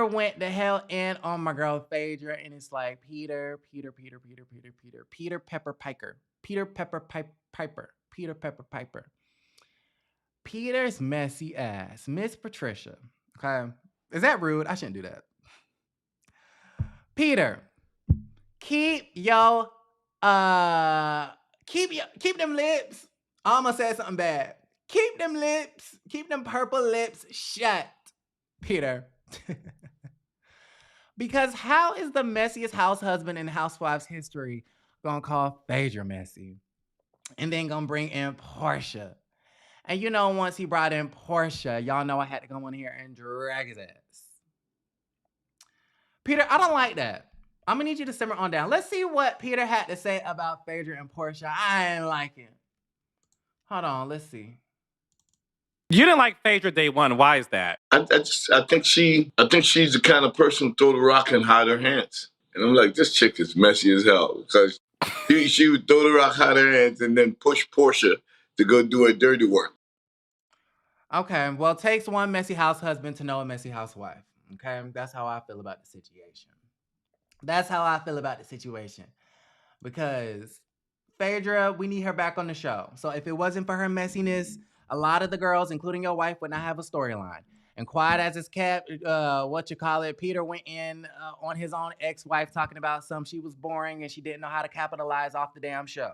went the hell in on my girl Phaedra, and it's like Peter Pepper Piper. Peter's messy ass, Miss Patricia. Okay, is that rude? I shouldn't do that. Peter, keep them lips. I almost said something bad. Keep them purple lips shut, Peter. Because how is the messiest house husband in Housewives history gonna call Phaedra messy? And then gonna bring in Portia. And you know, once he brought in Portia, y'all know I had to come on here and drag his ass. Peter, I don't like that. I'm gonna need you to simmer on down. Let's see what Peter had to say about Phaedra and Portia. I ain't like it. Hold on, let's see. You didn't like Phaedra day one. Why is that? I think she's the kind of person who throw the rock and hide her hands. And I'm like, this chick is messy as hell because she would throw the rock, hide her hands, and then push Portia to go do her dirty work. Okay, well, it takes one messy house husband to know a messy housewife. Okay, that's how I feel about the situation. Because Phaedra, we need her back on the show. So if it wasn't for her messiness, a lot of the girls, including your wife, would not have a storyline. And quiet as it's kept, Peter went in on his own ex-wife talking about she was boring and she didn't know how to capitalize off the damn show.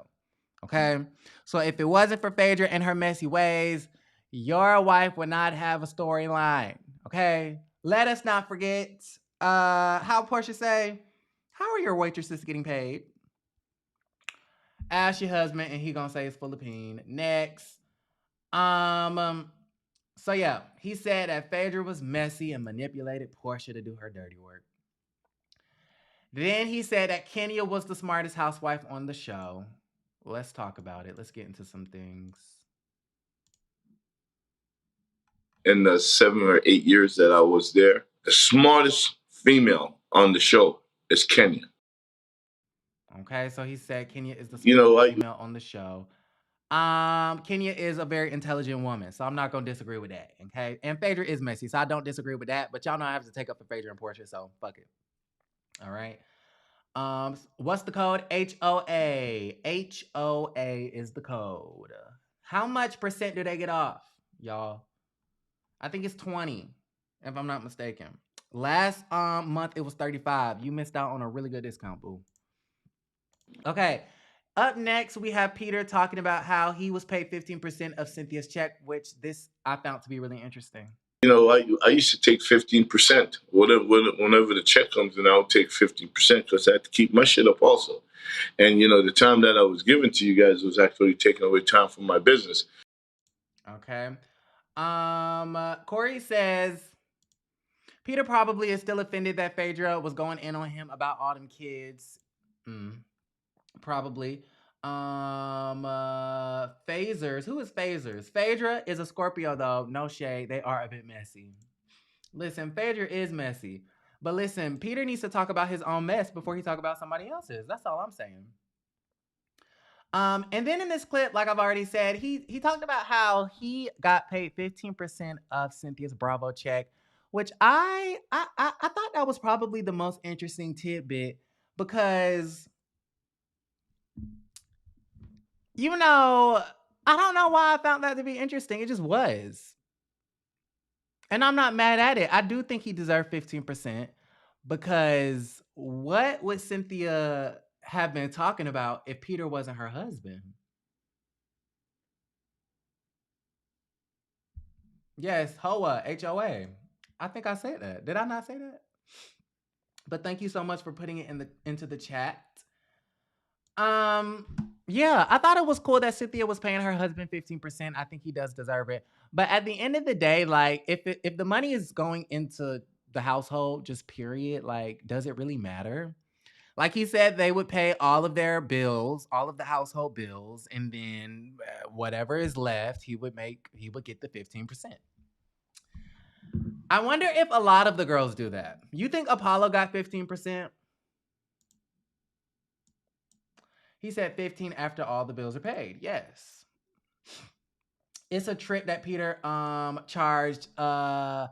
Okay? So if it wasn't for Phaedra and her messy ways, your wife would not have a storyline. Okay? Let us not forget how Portia say, how are your waitresses getting paid? Ask your husband and he gonna say it's full of peen. Next. So yeah, he said that Phaedra was messy and manipulated Portia to do her dirty work. Then he said that Kenya was the smartest housewife on the show. Let's talk about it. Let's get into some things. In the 7 or 8 years that I was there, the smartest female on the show is Kenya. Okay, so he said Kenya is the smartest female on the show. Kenya is a very intelligent woman, so I'm not gonna disagree with that. Okay, and Phaedra is messy, so I don't disagree with that. But y'all know I have to take up for Phaedra and Portia, so fuck it. All right. What's the code? HOA. HOA is the code. How much percent do they get off, y'all? I think it's 20, if I'm not mistaken. Last month it was 35. You missed out on a really good discount, boo. Okay. Up next, we have Peter talking about how he was paid 15% of Cynthia's check, which this I found to be really interesting. You know, I used to take 15%. Whenever the check comes in, I'll take 15% because I had to keep my shit up also. And, you know, the time that I was giving to you guys was actually taking away time from my business. Okay. Corey says, Peter probably is still offended that Phaedra was going in on him about all them kids. Probably. Phasers. Who is Phasers? Phaedra is a Scorpio, though. No shade. They are a bit messy. Listen, Phaedra is messy. But listen, Peter needs to talk about his own mess before he talk about somebody else's. That's all I'm saying. And then in this clip, like I've already said, he talked about how he got paid 15% of Cynthia's Bravo check, which I thought that was probably the most interesting tidbit because, you know, I don't know why I found that to be interesting. It just was. And I'm not mad at it. I do think he deserved 15% because what would Cynthia have been talking about if Peter wasn't her husband? Yes, HOA, HOA. I think I said that. Did I not say that? But thank you so much for putting it into the chat. Yeah, I thought it was cool that Cynthia was paying her husband 15%. I think he does deserve it. But at the end of the day, like if the money is going into the household, just period, like does it really matter? Like he said, they would pay all of their bills, all of the household bills, and then whatever is left, he would get the 15%. I wonder if a lot of the girls do that. You think Apollo got 15%? He said 15 after all the bills are paid. Yes. It's a trip that Peter charged her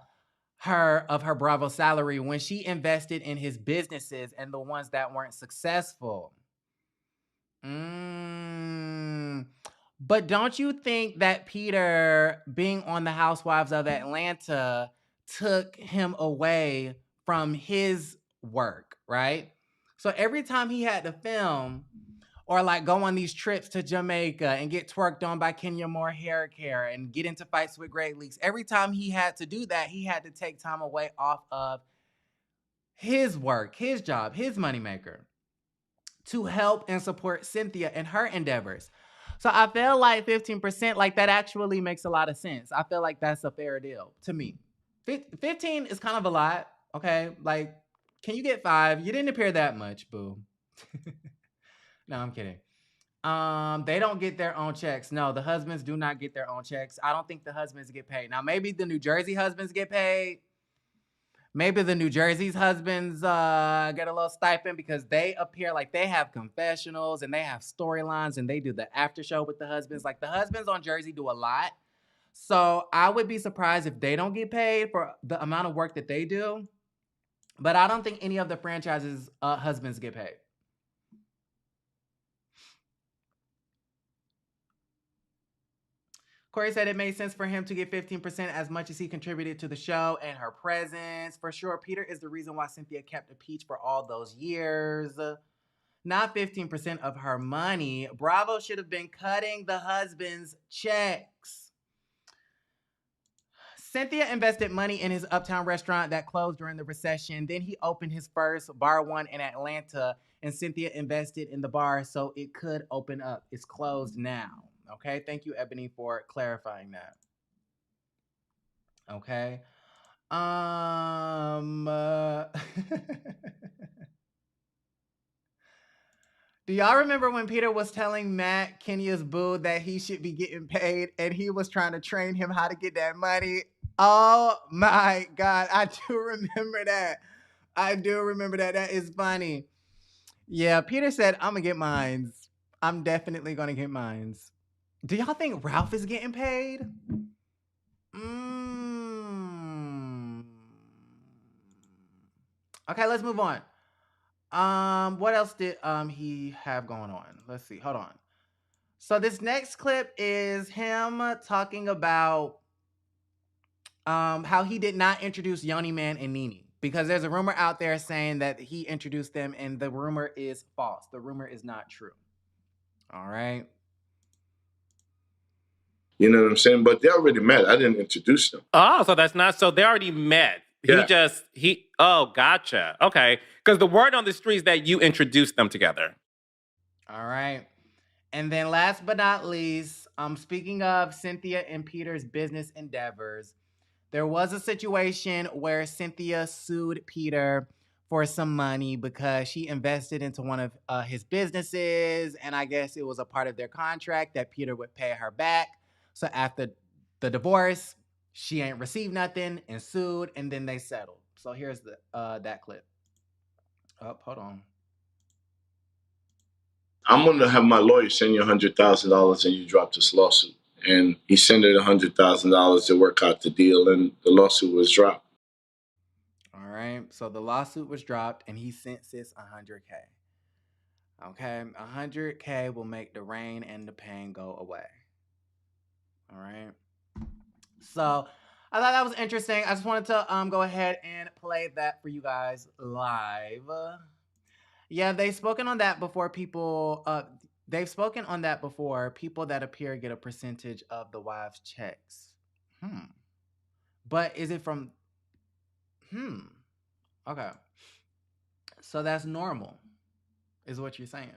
of her Bravo salary when she invested in his businesses and the ones that weren't successful. But don't you think that Peter being on the Housewives of Atlanta took him away from his work, right? So every time he had to film or like go on these trips to Jamaica and get twerked on by Kenya Moore hair care and get into fights with Great Leaks, every time he had to do that, he had to take time away off of his work, his job, his moneymaker to help and support Cynthia in her endeavors. So I feel like 15%, like that actually makes a lot of sense. I feel like that's a fair deal to me. 15 is kind of a lot, okay? Like, can you get 5? You didn't appear that much, boo. No, I'm kidding. They don't get their own checks. No, the husbands do not get their own checks. I don't think the husbands get paid. Now, maybe the New Jersey husbands get paid. Maybe the New Jersey's husbands get a little stipend because they appear like they have confessionals and they have storylines and they do the after show with the husbands. Like the husbands on Jersey do a lot. So I would be surprised if they don't get paid for the amount of work that they do. But I don't think any of the franchises' husbands get paid. Corey said it made sense for him to get 15% as much as he contributed to the show and her presence. For sure, Peter is the reason why Cynthia kept a peach for all those years. Not 15% of her money. Bravo should have been cutting the husband's checks. Cynthia invested money in his uptown restaurant that closed during the recession. Then he opened his first Bar One in Atlanta, and Cynthia invested in the bar so it could open up. It's closed now. Okay, thank you, Ebony, for clarifying that. Okay. Do y'all remember when Peter was telling Matt, Kenya's boo, that he should be getting paid and he was trying to train him how to get that money? Oh my God, I do remember that. I do remember that. That is funny. Yeah, Peter said, I'm gonna get mines. I'm definitely gonna get mines. Do y'all think Ralph is getting paid? Okay, let's move on. What else did he have going on? Let's see. Hold on. So this next clip is him talking about how he did not introduce Yoni Man and Nene because there's a rumor out there saying that he introduced them, and the rumor is false. The rumor is not true. All right. You know what I'm saying? But they already met. I didn't introduce them. Oh, so that's not, so they already met. Yeah. Oh, gotcha. Okay. Because the word on the street is that you introduced them together. All right. And then last but not least, speaking of Cynthia and Peter's business endeavors, there was a situation where Cynthia sued Peter for some money because she invested into one of his businesses, and I guess it was a part of their contract that Peter would pay her back. So after the divorce, she ain't received nothing and sued, and then they settled. So here's that clip. Oh, hold on. I'm going to have my lawyer send you $100,000 and you drop this lawsuit. And he sent her $100,000 to work out the deal, and the lawsuit was dropped. All right. So the lawsuit was dropped, and he sent sis $100K. Okay, $100K will make the rain and the pain go away. All right. So I thought that was interesting. I just wanted to go ahead and play that for you guys live. Yeah, they've spoken on that before. They've spoken on that before. People that appear get a percentage of the wives' checks. But is it from? Okay. So that's normal, is what you're saying.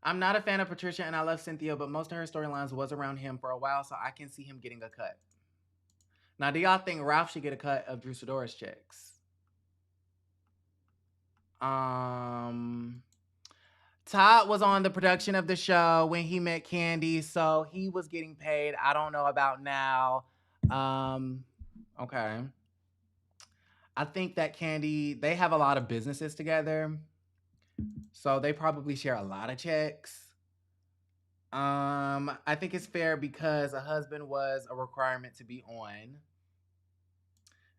I'm not a fan of Patricia and I love Cynthia, but most of her storylines was around him for a while, so I can see him getting a cut. Now, do y'all think Ralph should get a cut of Drew Sidora's checks? Todd was on the production of the show when he met Candy, so he was getting paid. I don't know about now. Okay. I think that Candy, they have a lot of businesses together, so they probably share a lot of checks. I think it's fair because a husband was a requirement to be on.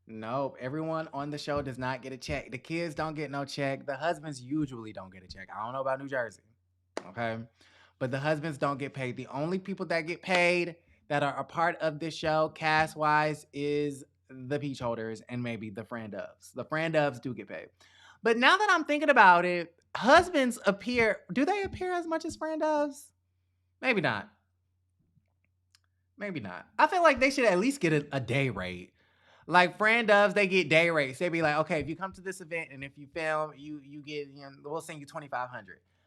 Nope, everyone on the show does not get a check. The kids don't get no check. The husbands usually don't get a check. I don't know about New Jersey, okay? But the husbands don't get paid. The only people that get paid that are a part of this show, cast-wise, is the peach holders and maybe the Fran Doves. The Fran Doves do get paid. But now that I'm thinking about it, husbands appear, do they appear as much as Fran Doves? Maybe not. Maybe not. I feel like they should at least get a day rate. Like Fran Doves, they get day rates. They be like, okay, if you come to this event and if you film, you get, we'll send you $2,500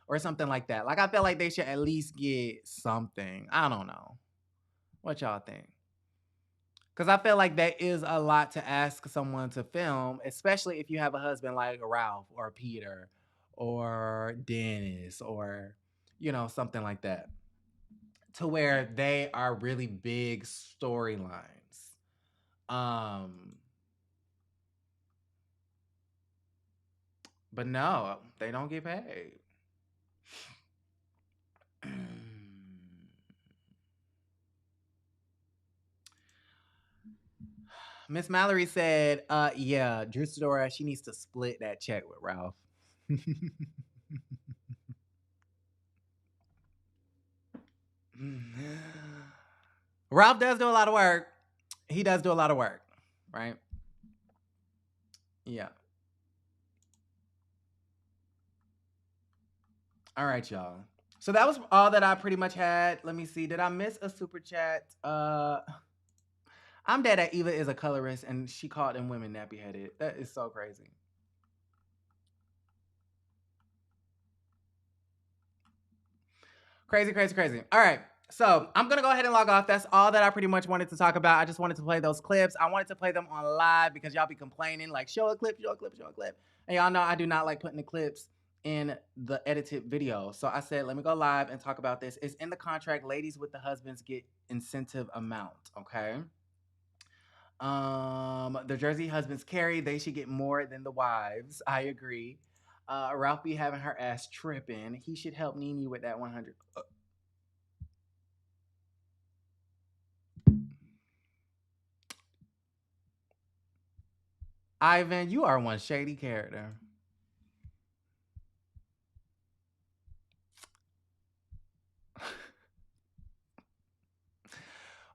or something like that. Like I feel like they should at least get something. I don't know. What y'all think? Because I feel like that is a lot to ask someone to film, especially if you have a husband like Ralph or Peter or Dennis or, something like that. To where they are really big storylines. But no, they don't get paid. Miss Mallory said, yeah, Drew Sidora, she needs to split that check with Ralph. Ralph does do a lot of work. He does do a lot of work, right? Yeah. All right, y'all. So that was all that I pretty much had. Let me see. Did I miss a super chat? I'm dead that Eva is a colorist and she called them women nappy headed. That is so crazy. Crazy, crazy, crazy. All right. So I'm going to go ahead and log off. That's all that I pretty much wanted to talk about. I just wanted to play those clips. I wanted to play them on live because y'all be complaining like, show a clip, show a clip, show a clip. And y'all know I do not like putting the clips in the edited video. So I said, let me go live and talk about this. It's in the contract. Ladies with the husbands get incentive amount, okay? The Jersey husbands carry. They should get more than the wives. I agree. Ralph be having her ass tripping. He should help Nene with that 100. Ivan, you are one shady character.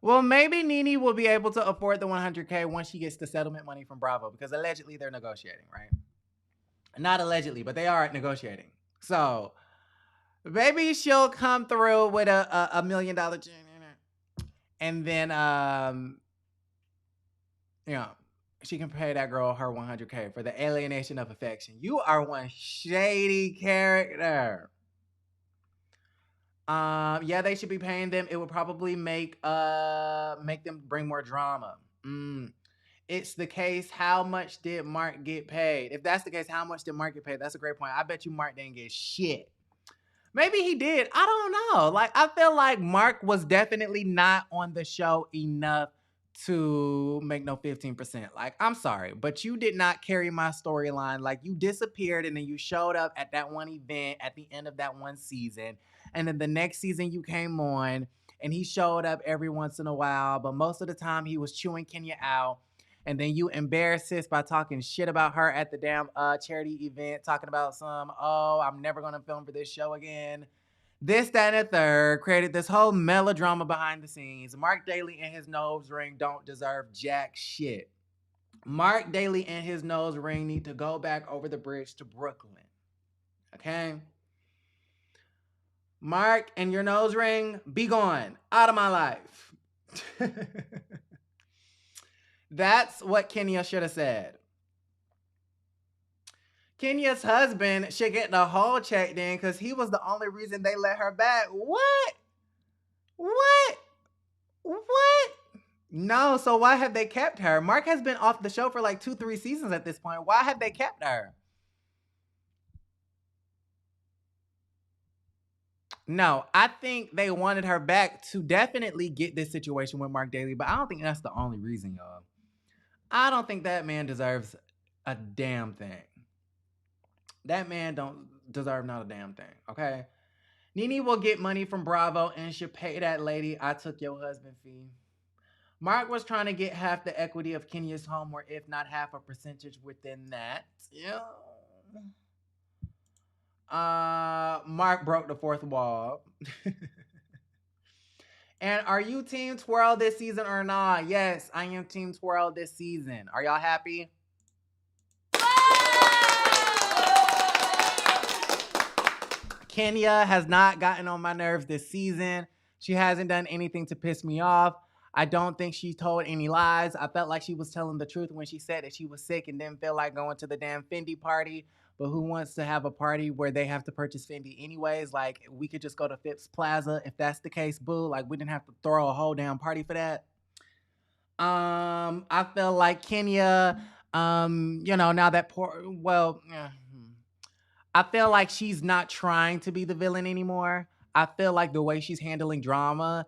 Well, maybe Nene will be able to afford the 100K once she gets the settlement money from Bravo, because allegedly they're negotiating, right? Not allegedly, but they are negotiating. So maybe she'll come through with a $1 million, and then she can pay that girl her 100K for the alienation of affection. You are one shady character. Yeah, they should be paying them. It would probably make them bring more drama. It's the case, how much did Mark get paid? If that's the case, how much did Mark get paid? That's a great point. I bet you Mark didn't get shit. Maybe he did. I don't know. Like, I feel like Mark was definitely not on the show enough to make no 15%. Like, I'm sorry, but you did not carry my storyline. Like, you disappeared and then you showed up at that one event at the end of that one season. And then the next season you came on and he showed up every once in a while, but most of the time he was chewing Kenya out. And then you embarrassed sis by talking shit about her at the damn charity event, talking about I'm never going to film for this show again. This, that, and the third created this whole melodrama behind the scenes. Mark Daly and his nose ring don't deserve jack shit. Mark Daly and his nose ring need to go back over the bridge to Brooklyn. Okay? Mark and your nose ring, be gone. Out of my life. That's what Kenya should have said. Kenya's husband should get the whole check then because he was the only reason they let her back. What? No, so why have they kept her? Mark has been off the show for like 2-3 seasons at this point. Why have they kept her? No, I think they wanted her back to definitely get this situation with Mark Daly, but I don't think that's the only reason, y'all. I don't think that man deserves a damn thing. That man don't deserve not a damn thing, okay? Nene will get money from Bravo and should pay that lady I took your husband fee. Mark was trying to get half the equity of Kenya's home, or if not half a percentage within that. Yeah. Mark broke the fourth wall. And are you Team Twirl this season or not? Yes, I am Team Twirl this season. Are y'all happy? Kenya has not gotten on my nerves this season. She hasn't done anything to piss me off. I don't think she told any lies. I felt like she was telling the truth when she said that she was sick and didn't feel like going to the damn Fendi party. But who wants to have a party where they have to purchase Fendi anyways? Like, we could just go to Phipps Plaza if that's the case, boo. Like, we didn't have to throw a whole damn party for that. I feel like Kenya, now that I feel like she's not trying to be the villain anymore. I feel like the way she's handling drama,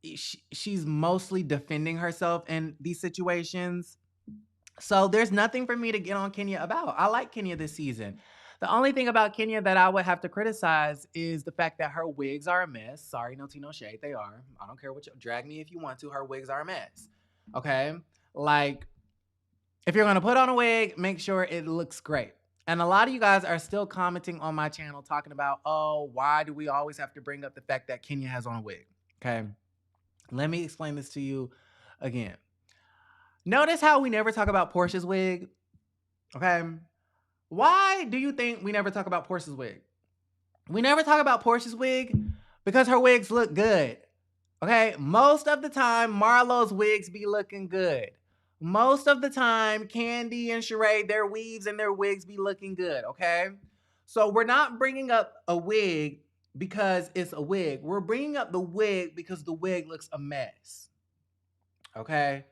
she's mostly defending herself in these situations. So there's nothing for me to get on Kenya about. I like Kenya this season. The only thing about Kenya that I would have to criticize is the fact that her wigs are a mess. Sorry, no tea, no shade. They are. I don't care what you drag me if you want to. Her wigs are a mess. Okay? Like, if you're going to put on a wig, make sure it looks great. And a lot of you guys are still commenting on my channel talking about, oh, why do we always have to bring up the fact that Kenya has on a wig? Okay? Let me explain this to you again. Notice how we never talk about Portia's wig? Okay? Why do you think we never talk about Portia's wig? We never talk about Portia's wig because her wigs look good. Okay? Most of the time, Marlo's wigs be looking good. Most of the time, Candy and Shereé, their weaves and their wigs be looking good, okay? So we're not bringing up a wig because it's a wig. We're bringing up the wig because the wig looks a mess, okay?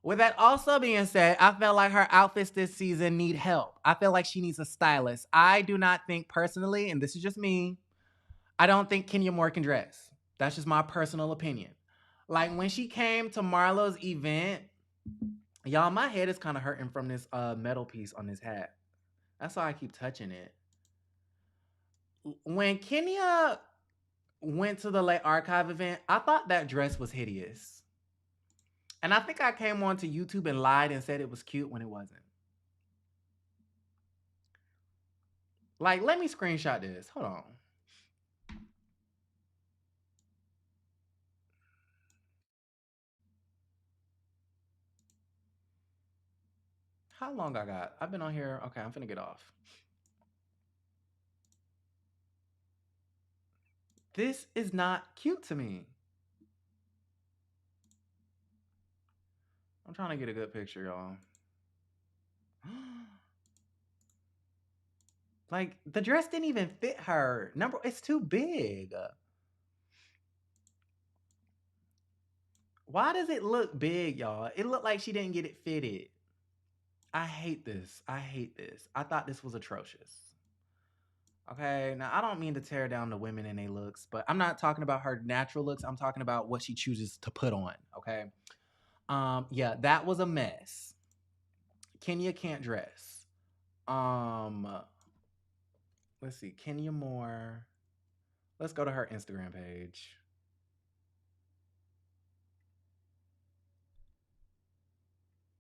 With that also being said, I feel like her outfits this season need help. I feel like she needs a stylist. I do not think personally, and this is just me, I don't think Kenya Moore can dress. That's just my personal opinion. Like when she came to Marlo's event, y'all, my head is kind of hurting from this metal piece on this hat. That's why I keep touching it. When Kenya went to the Late Archive event, I thought that dress was hideous. And I think I came onto YouTube and lied and said it was cute when it wasn't. Like, let me screenshot this. Hold on. How long I got? I've been on here. Okay, I'm finna get off. This is not cute to me. I'm trying to get a good picture, y'all. Like, the dress didn't even fit her. It's too big. Why does it look big, y'all? It looked like she didn't get it fitted. I hate this. I hate this. I thought this was atrocious. Okay, now I don't mean to tear down the women and their looks, but I'm not talking about her natural looks. I'm talking about what she chooses to put on, okay? Yeah, that was a mess. Kenya can't dress. Let's see, Kenya Moore. Let's go to her Instagram page.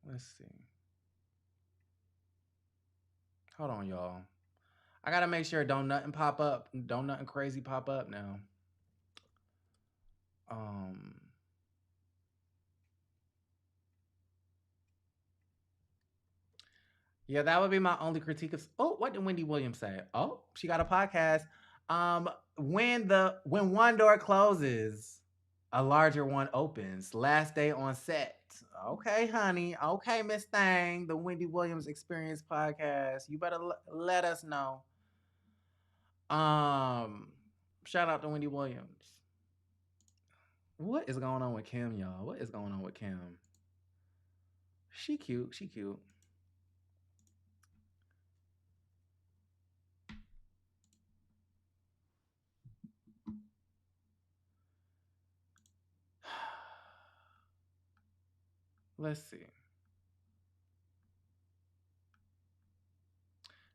Let's see. Hold on, y'all. I gotta make sure don't nothing pop up. Don't nothing crazy pop up now. Yeah, that would be my only critique of. Oh, what did Wendy Williams say? Oh, she got a podcast. When one door closes, a larger one opens. Last day on set. Okay, honey. Okay, Miss Thang. The Wendy Williams Experience podcast. You better let us know. Shout out to Wendy Williams. What is going on with Kim, y'all? What is going on with Kim? She cute. She cute. Let's see.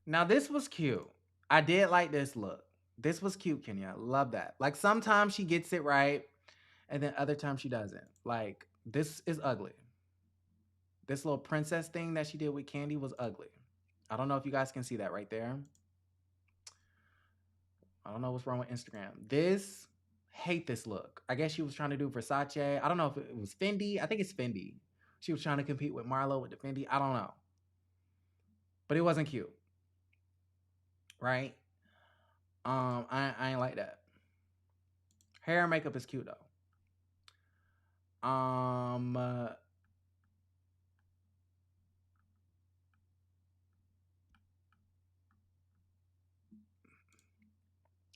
Now this was cute. I did like this look. This was cute, Kenya. Love that. Like sometimes she gets it right, and then other times she doesn't. Like this is ugly. This little princess thing that she did with Candy was ugly. I don't know if you guys can see that right there. I don't know what's wrong with Instagram. Hate this look. I guess she was trying to do Versace. I don't know if it was Fendi. I think it's Fendi. She was trying to compete with Marlo with the Fendi. I don't know. But it wasn't cute. Right? I ain't like that. Hair and makeup is cute though.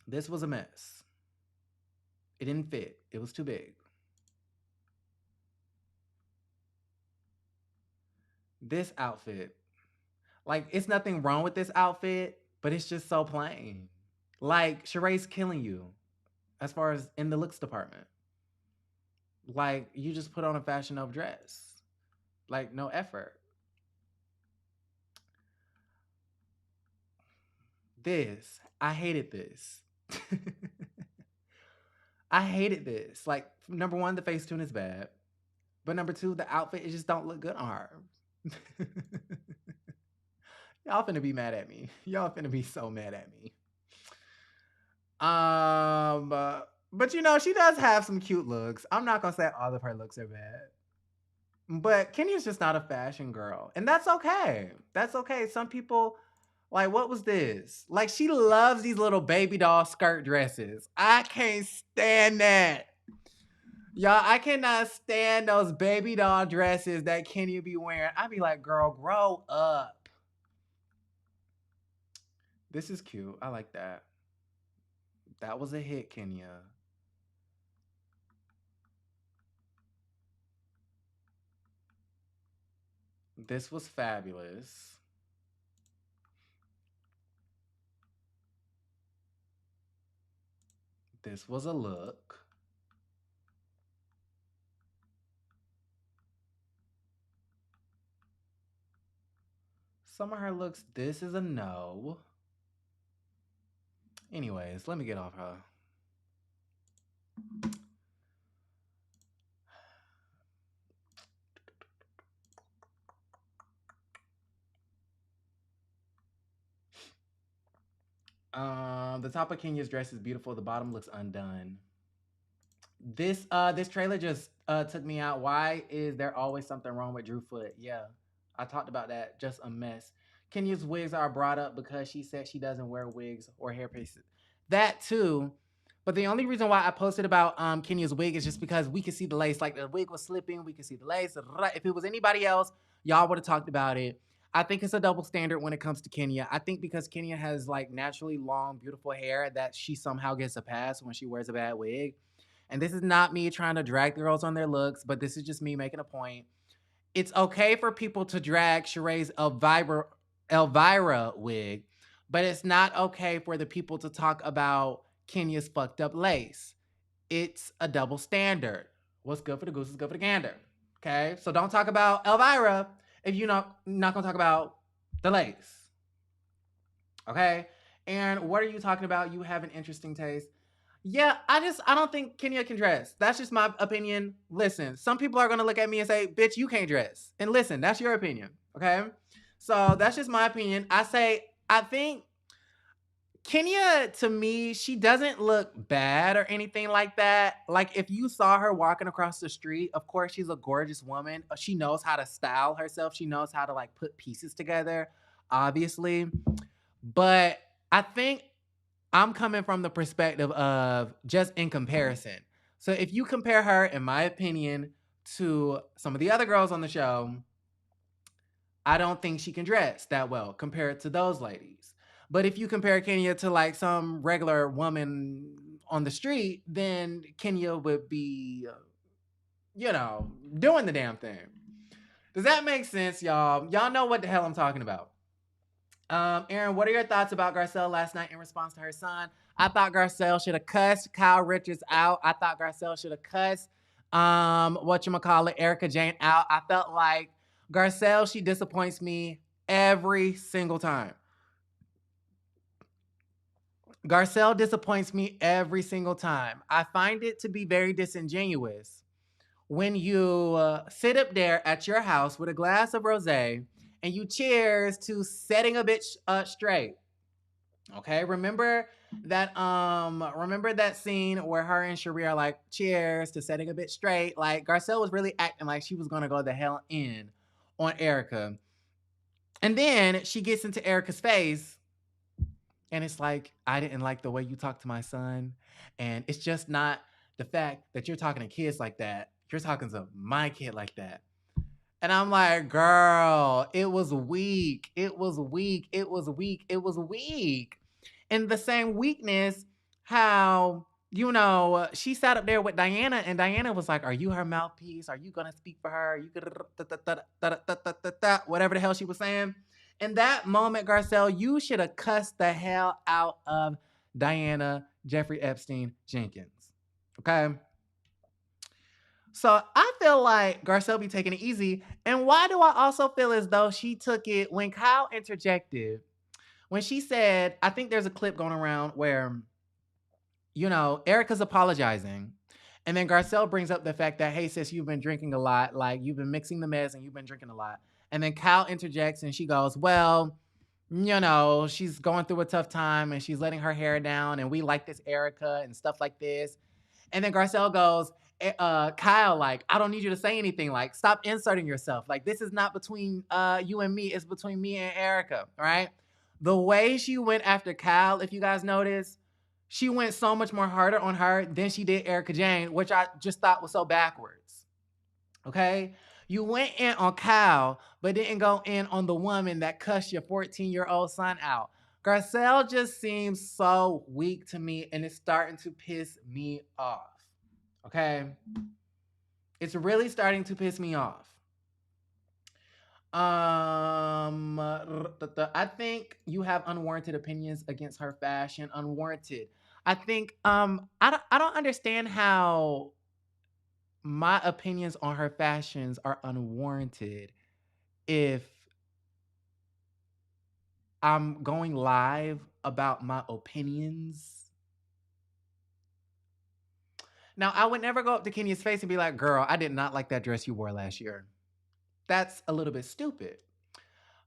This was a mess. It didn't fit. It was too big. This outfit, like, it's nothing wrong with this outfit, but it's just so plain. Like, Shereé's killing you as far as in the looks department. Like, you just put on a Fashion Nova dress. Like, no effort. I hated this. I hated this. Like, number one, the Facetune is bad. But number two, the outfit, it just don't look good on her. Y'all finna be mad at me. Y'all finna be so mad at me. But you know, she does have some cute looks. I'm not gonna say all of her looks are bad. But Kenya's just not a fashion girl. And that's okay. That's okay. Some people, like, what was this? Like, she loves these little baby doll skirt dresses. I can't stand that. Y'all, I cannot stand those baby doll dresses that Kenya be wearing. I be like, girl, grow up. This is cute. I like that. That was a hit, Kenya. This was fabulous. This was a look. Some of her looks, this is a no. Anyways, let me get off her. The top of Kenya's dress is beautiful. The bottom looks undone. This trailer just took me out. Why is there always something wrong with Drew Foot? Yeah, I talked about that. Just a mess. Kenya's wigs are brought up because she said she doesn't wear wigs or hairpieces. That too. But the only reason why I posted about Kenya's wig is just because we could see the lace. Like, the wig was slipping. We could see the lace. If it was anybody else, y'all would have talked about it. I think it's a double standard when it comes to Kenya. I think because Kenya has, like, naturally long, beautiful hair, that she somehow gets a pass when she wears a bad wig. And this is not me trying to drag girls on their looks, but this is just me making a point. It's okay for people to drag Shereé's Elvira wig, but it's not okay for the people to talk about Kenya's fucked up lace. It's a double standard. What's good for the goose is good for the gander. Okay? So don't talk about Elvira if you're not gonna talk about the lace. Okay? And what are you talking about? You have an interesting taste. Yeah, I don't think Kenya can dress. That's just my opinion. Listen, some people are gonna look at me and say, bitch, you can't dress. And listen, that's your opinion. Okay? So that's just my opinion. I think Kenya, to me, she doesn't look bad or anything like that. Like, if you saw her walking across the street, of course, she's a gorgeous woman. She knows how to style herself. She knows how to like put pieces together, obviously. But I think I'm coming from the perspective of just in comparison. So if you compare her, in my opinion, to some of the other girls on the show, I don't think she can dress that well compared to those ladies. But if you compare Kenya to like some regular woman on the street, then Kenya would be, doing the damn thing. Does that make sense, y'all? Y'all know what the hell I'm talking about. Aaron, what are your thoughts about Garcelle last night in response to her son? I thought Garcelle should have cussed Kyle Richards out. I thought Garcelle should have cussed Erica Jane out. I felt like Garcelle, she disappoints me every single time. Garcelle disappoints me every single time. I find it to be very disingenuous when you sit up there at your house with a glass of rosé and you cheers to setting a bitch straight. Okay, remember that scene where her and Shereé are like, cheers to setting a bitch straight. Like, Garcelle was really acting like she was gonna go the hell in on Erica. And then she gets into Erica's face and it's like, I didn't like the way you talked to my son. And it's just not the fact that you're talking to kids like that. You're talking to my kid like that. And I'm like, girl, it was weak. It was weak. It was weak. It was weak. And the same weakness, how, she sat up there with Diana and Diana was like, are you her mouthpiece? Are you going to speak for her? Are you gonna whatever the hell she was saying? In that moment, Garcelle, you should have cussed the hell out of Diana Jeffrey Epstein Jenkins. Okay? So I feel like Garcelle be taking it easy. And why do I also feel as though she took it when Kyle interjected? When she said, I think there's a clip going around where, Erica's apologizing. And then Garcelle brings up the fact that, hey, sis, you've been drinking a lot. Like, you've been mixing the meds and you've been drinking a lot. And then Kyle interjects and she goes, well, she's going through a tough time and she's letting her hair down. And we like this Erica and stuff like this. And then Garcelle goes, Kyle, like, I don't need you to say anything. Like, stop inserting yourself. Like, this is not between you and me. It's between me and Erica, right? The way she went after Kyle, if you guys notice, she went so much more harder on her than she did Erica Jane, which I just thought was so backwards. Okay? You went in on Kyle, but didn't go in on the woman that cussed your 14-year-old son out. Garcelle just seems so weak to me, and it's starting to piss me off. Okay? It's really starting to piss me off. I think you have unwarranted opinions against her fashion. Unwarranted. I think I don't understand how my opinions on her fashions are unwarranted if I'm going live about my opinions. Now, I would never go up to Kenya's face and be like, girl, I did not like that dress you wore last year. That's a little bit stupid.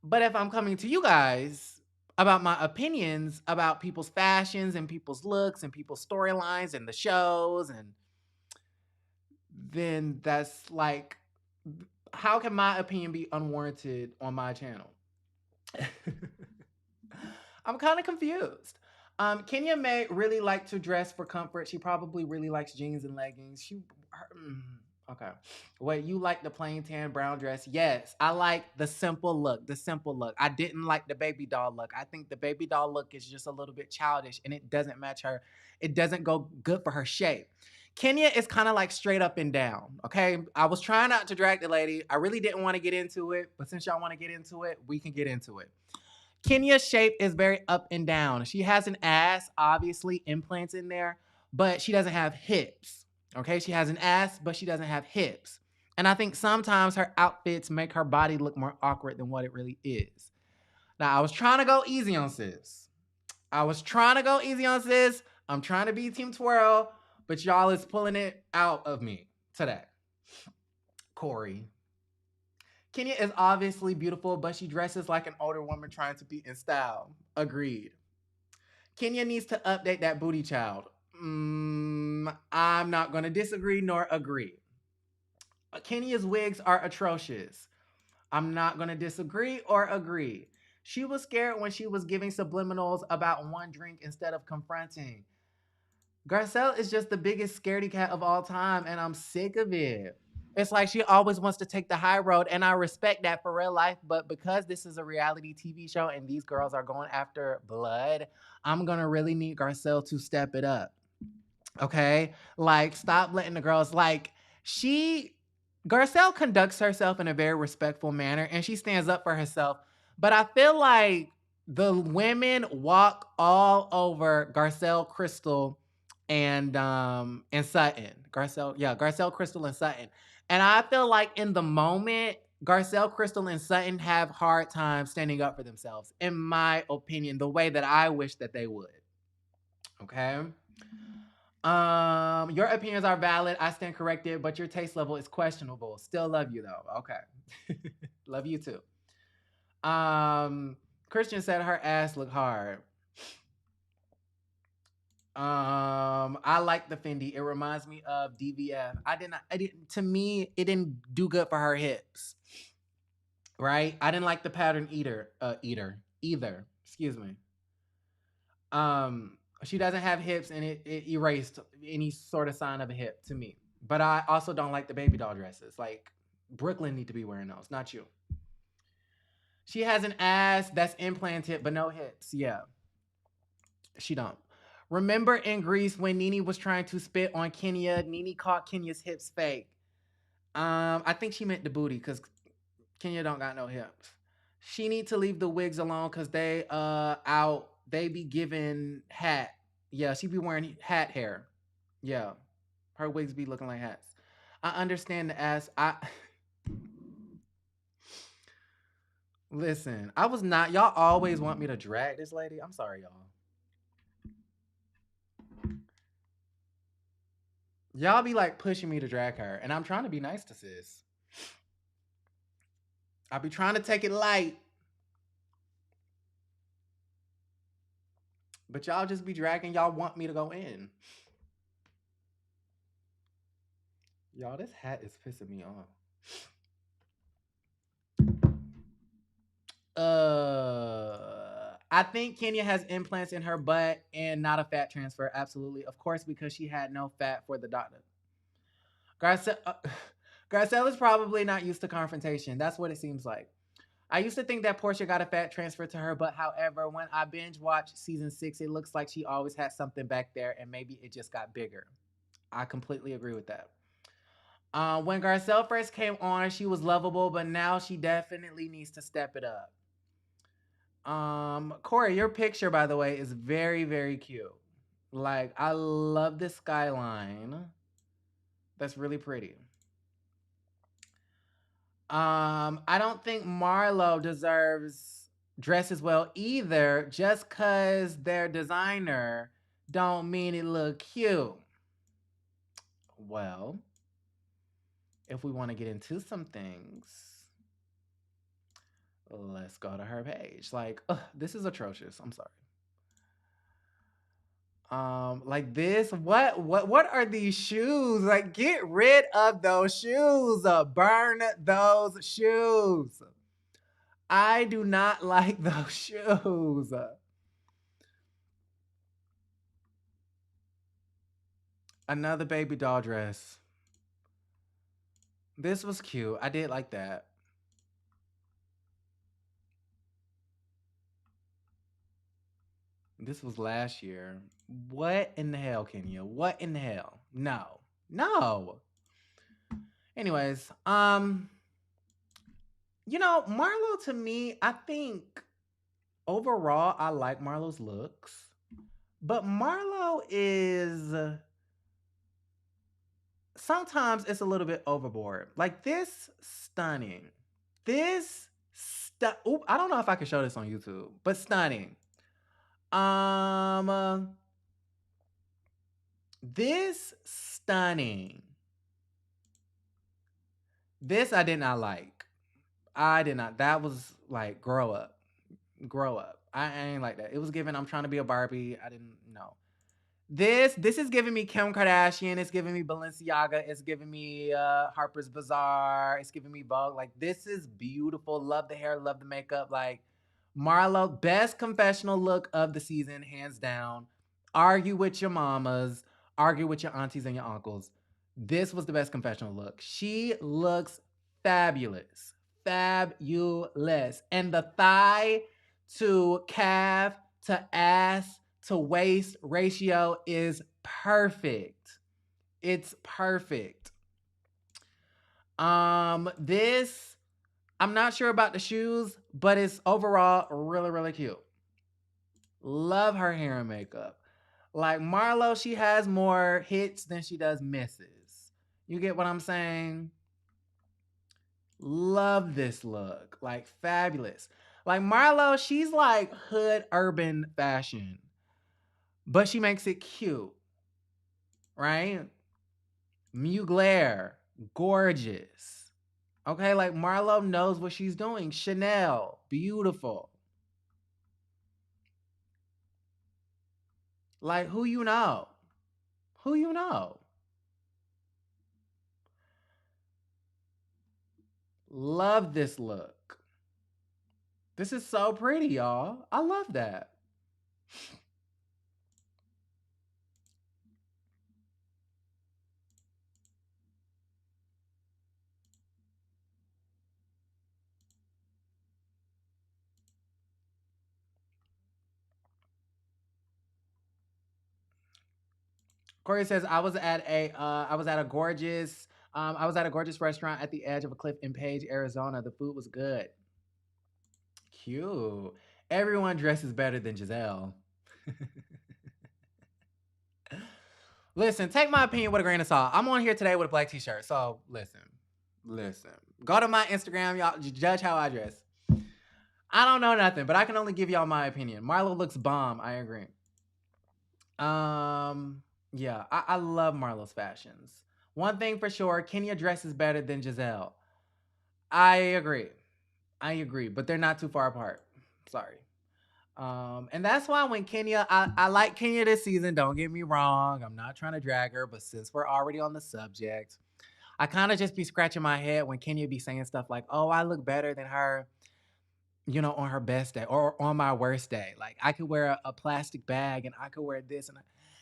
But if I'm coming to you guys about my opinions about people's fashions and people's looks and people's storylines and the shows, and then that's like, how can my opinion be unwarranted on my channel? I'm kind of confused. Kenya may really like to dress for comfort. She probably really likes jeans and leggings. Okay. Wait, you like the plain tan brown dress? Yes, I like the simple look. I didn't like the baby doll look. I think the baby doll look is just a little bit childish and it doesn't match her. It doesn't go good for her shape. Kenya is kind of like straight up and down, okay? I was trying not to drag the lady. I really didn't want to get into it, but since y'all want to get into it, we can get into it. Kenya's shape is very up and down. She has an ass, obviously, implants in there, but she doesn't have hips. Okay, she has an ass, but she doesn't have hips. And I think sometimes her outfits make her body look more awkward than what it really is. Now, I was trying to go easy on sis. I'm trying to be Team Twirl, but y'all is pulling it out of me today. Corey. Kenya is obviously beautiful, but she dresses like an older woman trying to be in style. Agreed. Kenya needs to update that booty child. I'm not going to disagree nor agree. Kenya's wigs are atrocious. I'm not going to disagree or agree. She was scared when she was giving subliminals about one drink instead of confronting. Garcelle is just the biggest scaredy cat of all time, and I'm sick of it. It's like she always wants to take the high road, and I respect that for real life, but because this is a reality TV show and these girls are going after blood, I'm going to really need Garcelle to step it up. Okay? Like, stop letting the girls, like, Garcelle conducts herself in a very respectful manner, and she stands up for herself, but I feel like the women walk all over Garcelle, Crystal, and Sutton. Garcelle, Crystal, and Sutton. And I feel like in the moment, Garcelle, Crystal, and Sutton have hard time standing up for themselves, in my opinion, the way that I wish that they would. Okay? Your opinions are valid. I stand corrected, but your taste level is questionable. Still love you though. Okay. Love you too. Christian said her ass looked hard. I like the Fendi. It reminds me of DVF. To me, it didn't do good for her hips. Right? I didn't like the pattern either. Excuse me. She doesn't have hips, and it erased any sort of sign of a hip to me. But I also don't like the baby doll dresses. Like, Brooklyn need to be wearing those, not you. She has an ass that's implanted, but no hips. Yeah. She don't. Remember in Greece when Nene was trying to spit on Kenya, Nene caught Kenya's hips fake. I think she meant the booty because Kenya don't got no hips. She need to leave the wigs alone because they be giving hat. Yeah, she be wearing hat hair. Yeah. Her wigs be looking like hats. I understand the ass. Listen, I was not. Y'all always want me to drag this lady. I'm sorry, y'all. Y'all be like pushing me to drag her, and I'm trying to be nice to sis. I be trying to take it light. But y'all just be dragging. Y'all want me to go in. Y'all, this hat is pissing me off. I think Kenya has implants in her butt and not a fat transfer. Absolutely. Of course, because she had no fat for the doctor. Garcelle is probably not used to confrontation. That's what it seems like. I used to think that Portia got a fat transfer to her butt. However, when I binge watched season 6, it looks like she always had something back there and maybe it just got bigger. I completely agree with that. When Garcelle first came on, she was lovable, but now she definitely needs to step it up. Corey, your picture, by the way, is very, very cute. Like, I love this skyline. That's really pretty. I don't think Marlo deserves dresses well either. Just cause they're designer don't mean it look cute. Well, if we want to get into some things, let's go to her page. Like, this is atrocious. I'm sorry. Like this, what are these shoes? Like, get rid of those shoes. Burn those shoes. I do not like those shoes. Another baby doll dress. This was cute. I did like that. This was last year. What in the hell, Kenya? What in the hell? No. No. Anyways, you know, Marlo, to me, I think overall I like Marlo's looks. But Marlo is sometimes it's a little bit overboard. Like this stunning. I don't know if I can show this on YouTube, but stunning. This stunning. This I did not like. I did not. That was like grow up. Grow up. I ain't like that. It was given, I'm trying to be a Barbie. I didn't know. This is giving me Kim Kardashian. It's giving me Balenciaga. It's giving me Harper's Bazaar. It's giving me Vogue. Like, this is beautiful. Love the hair. Love the makeup. Like, Marlo, best confessional look of the season, hands down. Argue with your mamas. Argue with your aunties and your uncles. This was the best confessional look. She looks fabulous. Fabulous. And the thigh to calf to ass to waist ratio is perfect. It's perfect. This, I'm not sure about the shoes, but it's overall really, really cute. Love her hair and makeup. Like Marlo, she has more hits than she does misses. You get what I'm saying? Love this look. Like, fabulous. Like Marlo, she's like hood urban fashion, but she makes it cute, right? Mugler, gorgeous. Okay, like Marlo knows what she's doing. Chanel, beautiful. Like, who you know? Who you know? Love this look. This is so pretty, y'all. I love that. Corey says, I was at a gorgeous restaurant at the edge of a cliff in Page, Arizona. The food was good. Cute. Everyone dresses better than Giselle. Listen, take my opinion with a grain of salt. I'm on here today with a black t-shirt. So listen. Go to my Instagram, y'all. Judge how I dress. I don't know nothing, but I can only give y'all my opinion. Marlo looks bomb. I agree. Yeah, I love Marlo's fashions. One thing for sure, Kenya dresses better than Giselle. I agree, but they're not too far apart. Sorry. And that's why when Kenya, I like Kenya this season. Don't get me wrong. I'm not trying to drag her, but since we're already on the subject, I kind of just be scratching my head when Kenya be saying stuff like, "Oh, I look better than her." You know, on her best day or on my worst day. Like, I could wear a plastic bag and I could wear this.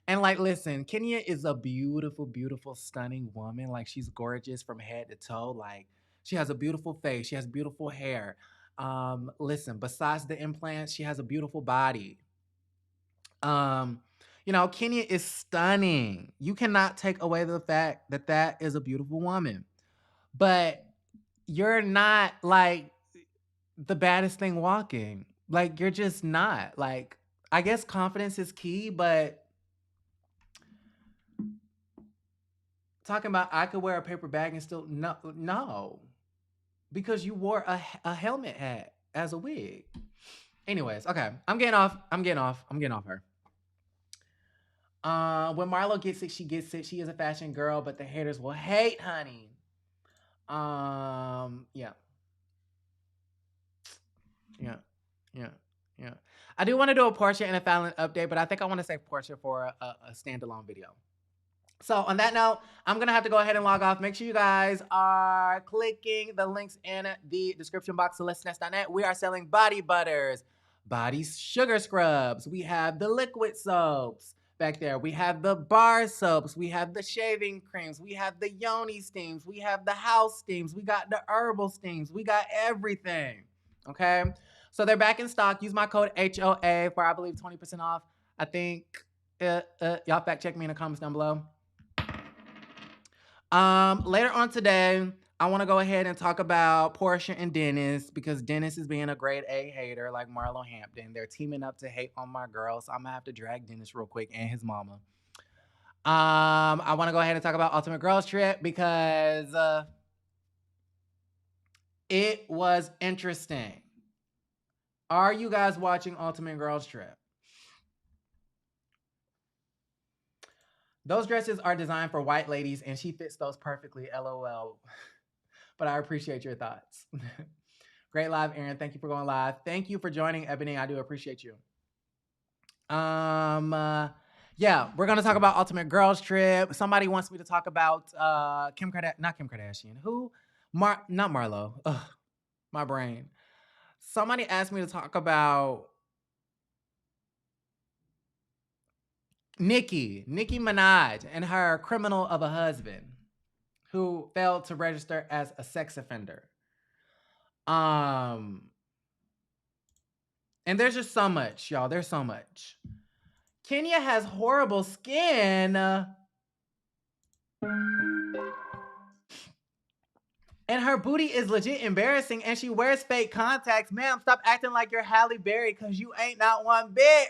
And like, listen, Kenya is a beautiful, beautiful, stunning woman. Like, she's gorgeous from head to toe. Like, she has a beautiful face. She has beautiful hair. Listen, besides the implants, she has a beautiful body. You know, Kenya is stunning. You cannot take away the fact that that is a beautiful woman. But you're not like the baddest thing walking. Like, you're just not. Like, I guess confidence is key, but talking about I could wear a paper bag and still no, because you wore a helmet hat as a wig. Anyways, okay, I'm getting off her. When Marlo gets it, she gets it. She is a fashion girl, but the haters will hate, honey. Yeah. I do want to do a Portia and a Fallon update, but I think I want to save Portia for a standalone video. So on that note, I'm going to have to go ahead and log off. Make sure you guys are clicking the links in the description box to letsnest.net. We are selling body butters, body sugar scrubs. We have the liquid soaps back there. We have the bar soaps. We have the shaving creams. We have the yoni steams. We have the house steams. We got the herbal steams. We got everything. Okay? So they're back in stock. Use my code HOA for, I believe, 20% off. I think, y'all fact check me in the comments down below. Later on today, I want to go ahead and talk about Portia and Dennis, because Dennis is being a grade A hater like Marlo Hampton. They're teaming up to hate on my girl, so I'm going to have to drag Dennis real quick and his mama. I want to go ahead and talk about Ultimate Girls Trip because it was interesting. Are you guys watching Ultimate Girls Trip? Those dresses are designed for white ladies, and she fits those perfectly, LOL. But I appreciate your thoughts. Great live, Aaron. Thank you for going live. Thank you for joining, Ebony. I do appreciate you. Yeah, we're gonna talk about Ultimate Girls Trip. Somebody wants me to talk about not Kim Kardashian. Who? Not Marlo. Ugh, my brain. Somebody asked me to talk about Nicki Minaj and her criminal of a husband who failed to register as a sex offender. And there's just so much, y'all. There's so much. Kenya has horrible skin. And her booty is legit embarrassing, and she wears fake contacts. Ma'am, stop acting like you're Halle Berry, because you ain't not one bit.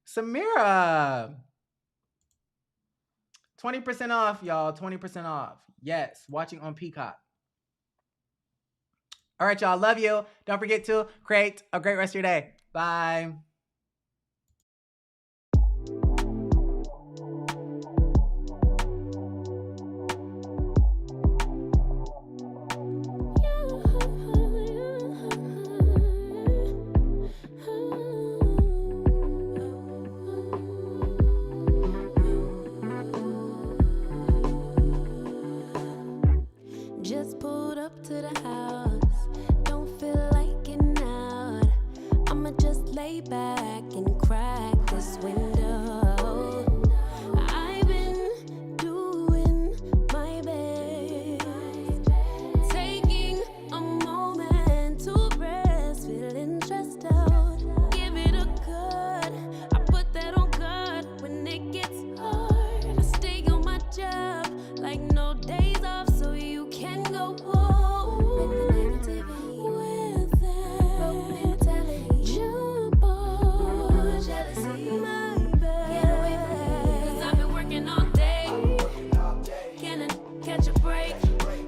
Samira. 20% off, y'all. 20% off. Yes, watching on Peacock. All right, y'all. Love you. Don't forget to create a great rest of your day. Bye. Just pulled up to the house. Don't feel like getting out. I'ma just lay back and crack this window. I've been doing my best, taking a moment to rest, feeling stressed out. Give it a cut. I put that on God when it gets hard. I stay on my job like no days off, so you can go home with the negativity, with that broke mentality. Jump on jealousy, my bad. Get away from me, 'cause I've been working all day. Can I catch a break?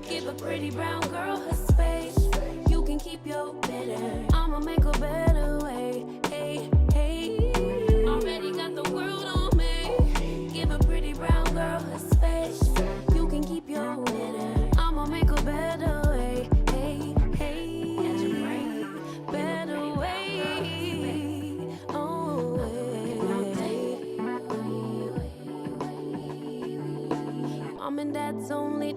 Give a pretty brown girl her space. You can keep your bitter. I'ma make a better way. Hey, hey. Already got the world on me. Give a pretty brown girl her space. You can keep your bitter. I'ma make a better way. Hey, hey. Catch a break. Better way. Oh, way. Mom and dad's only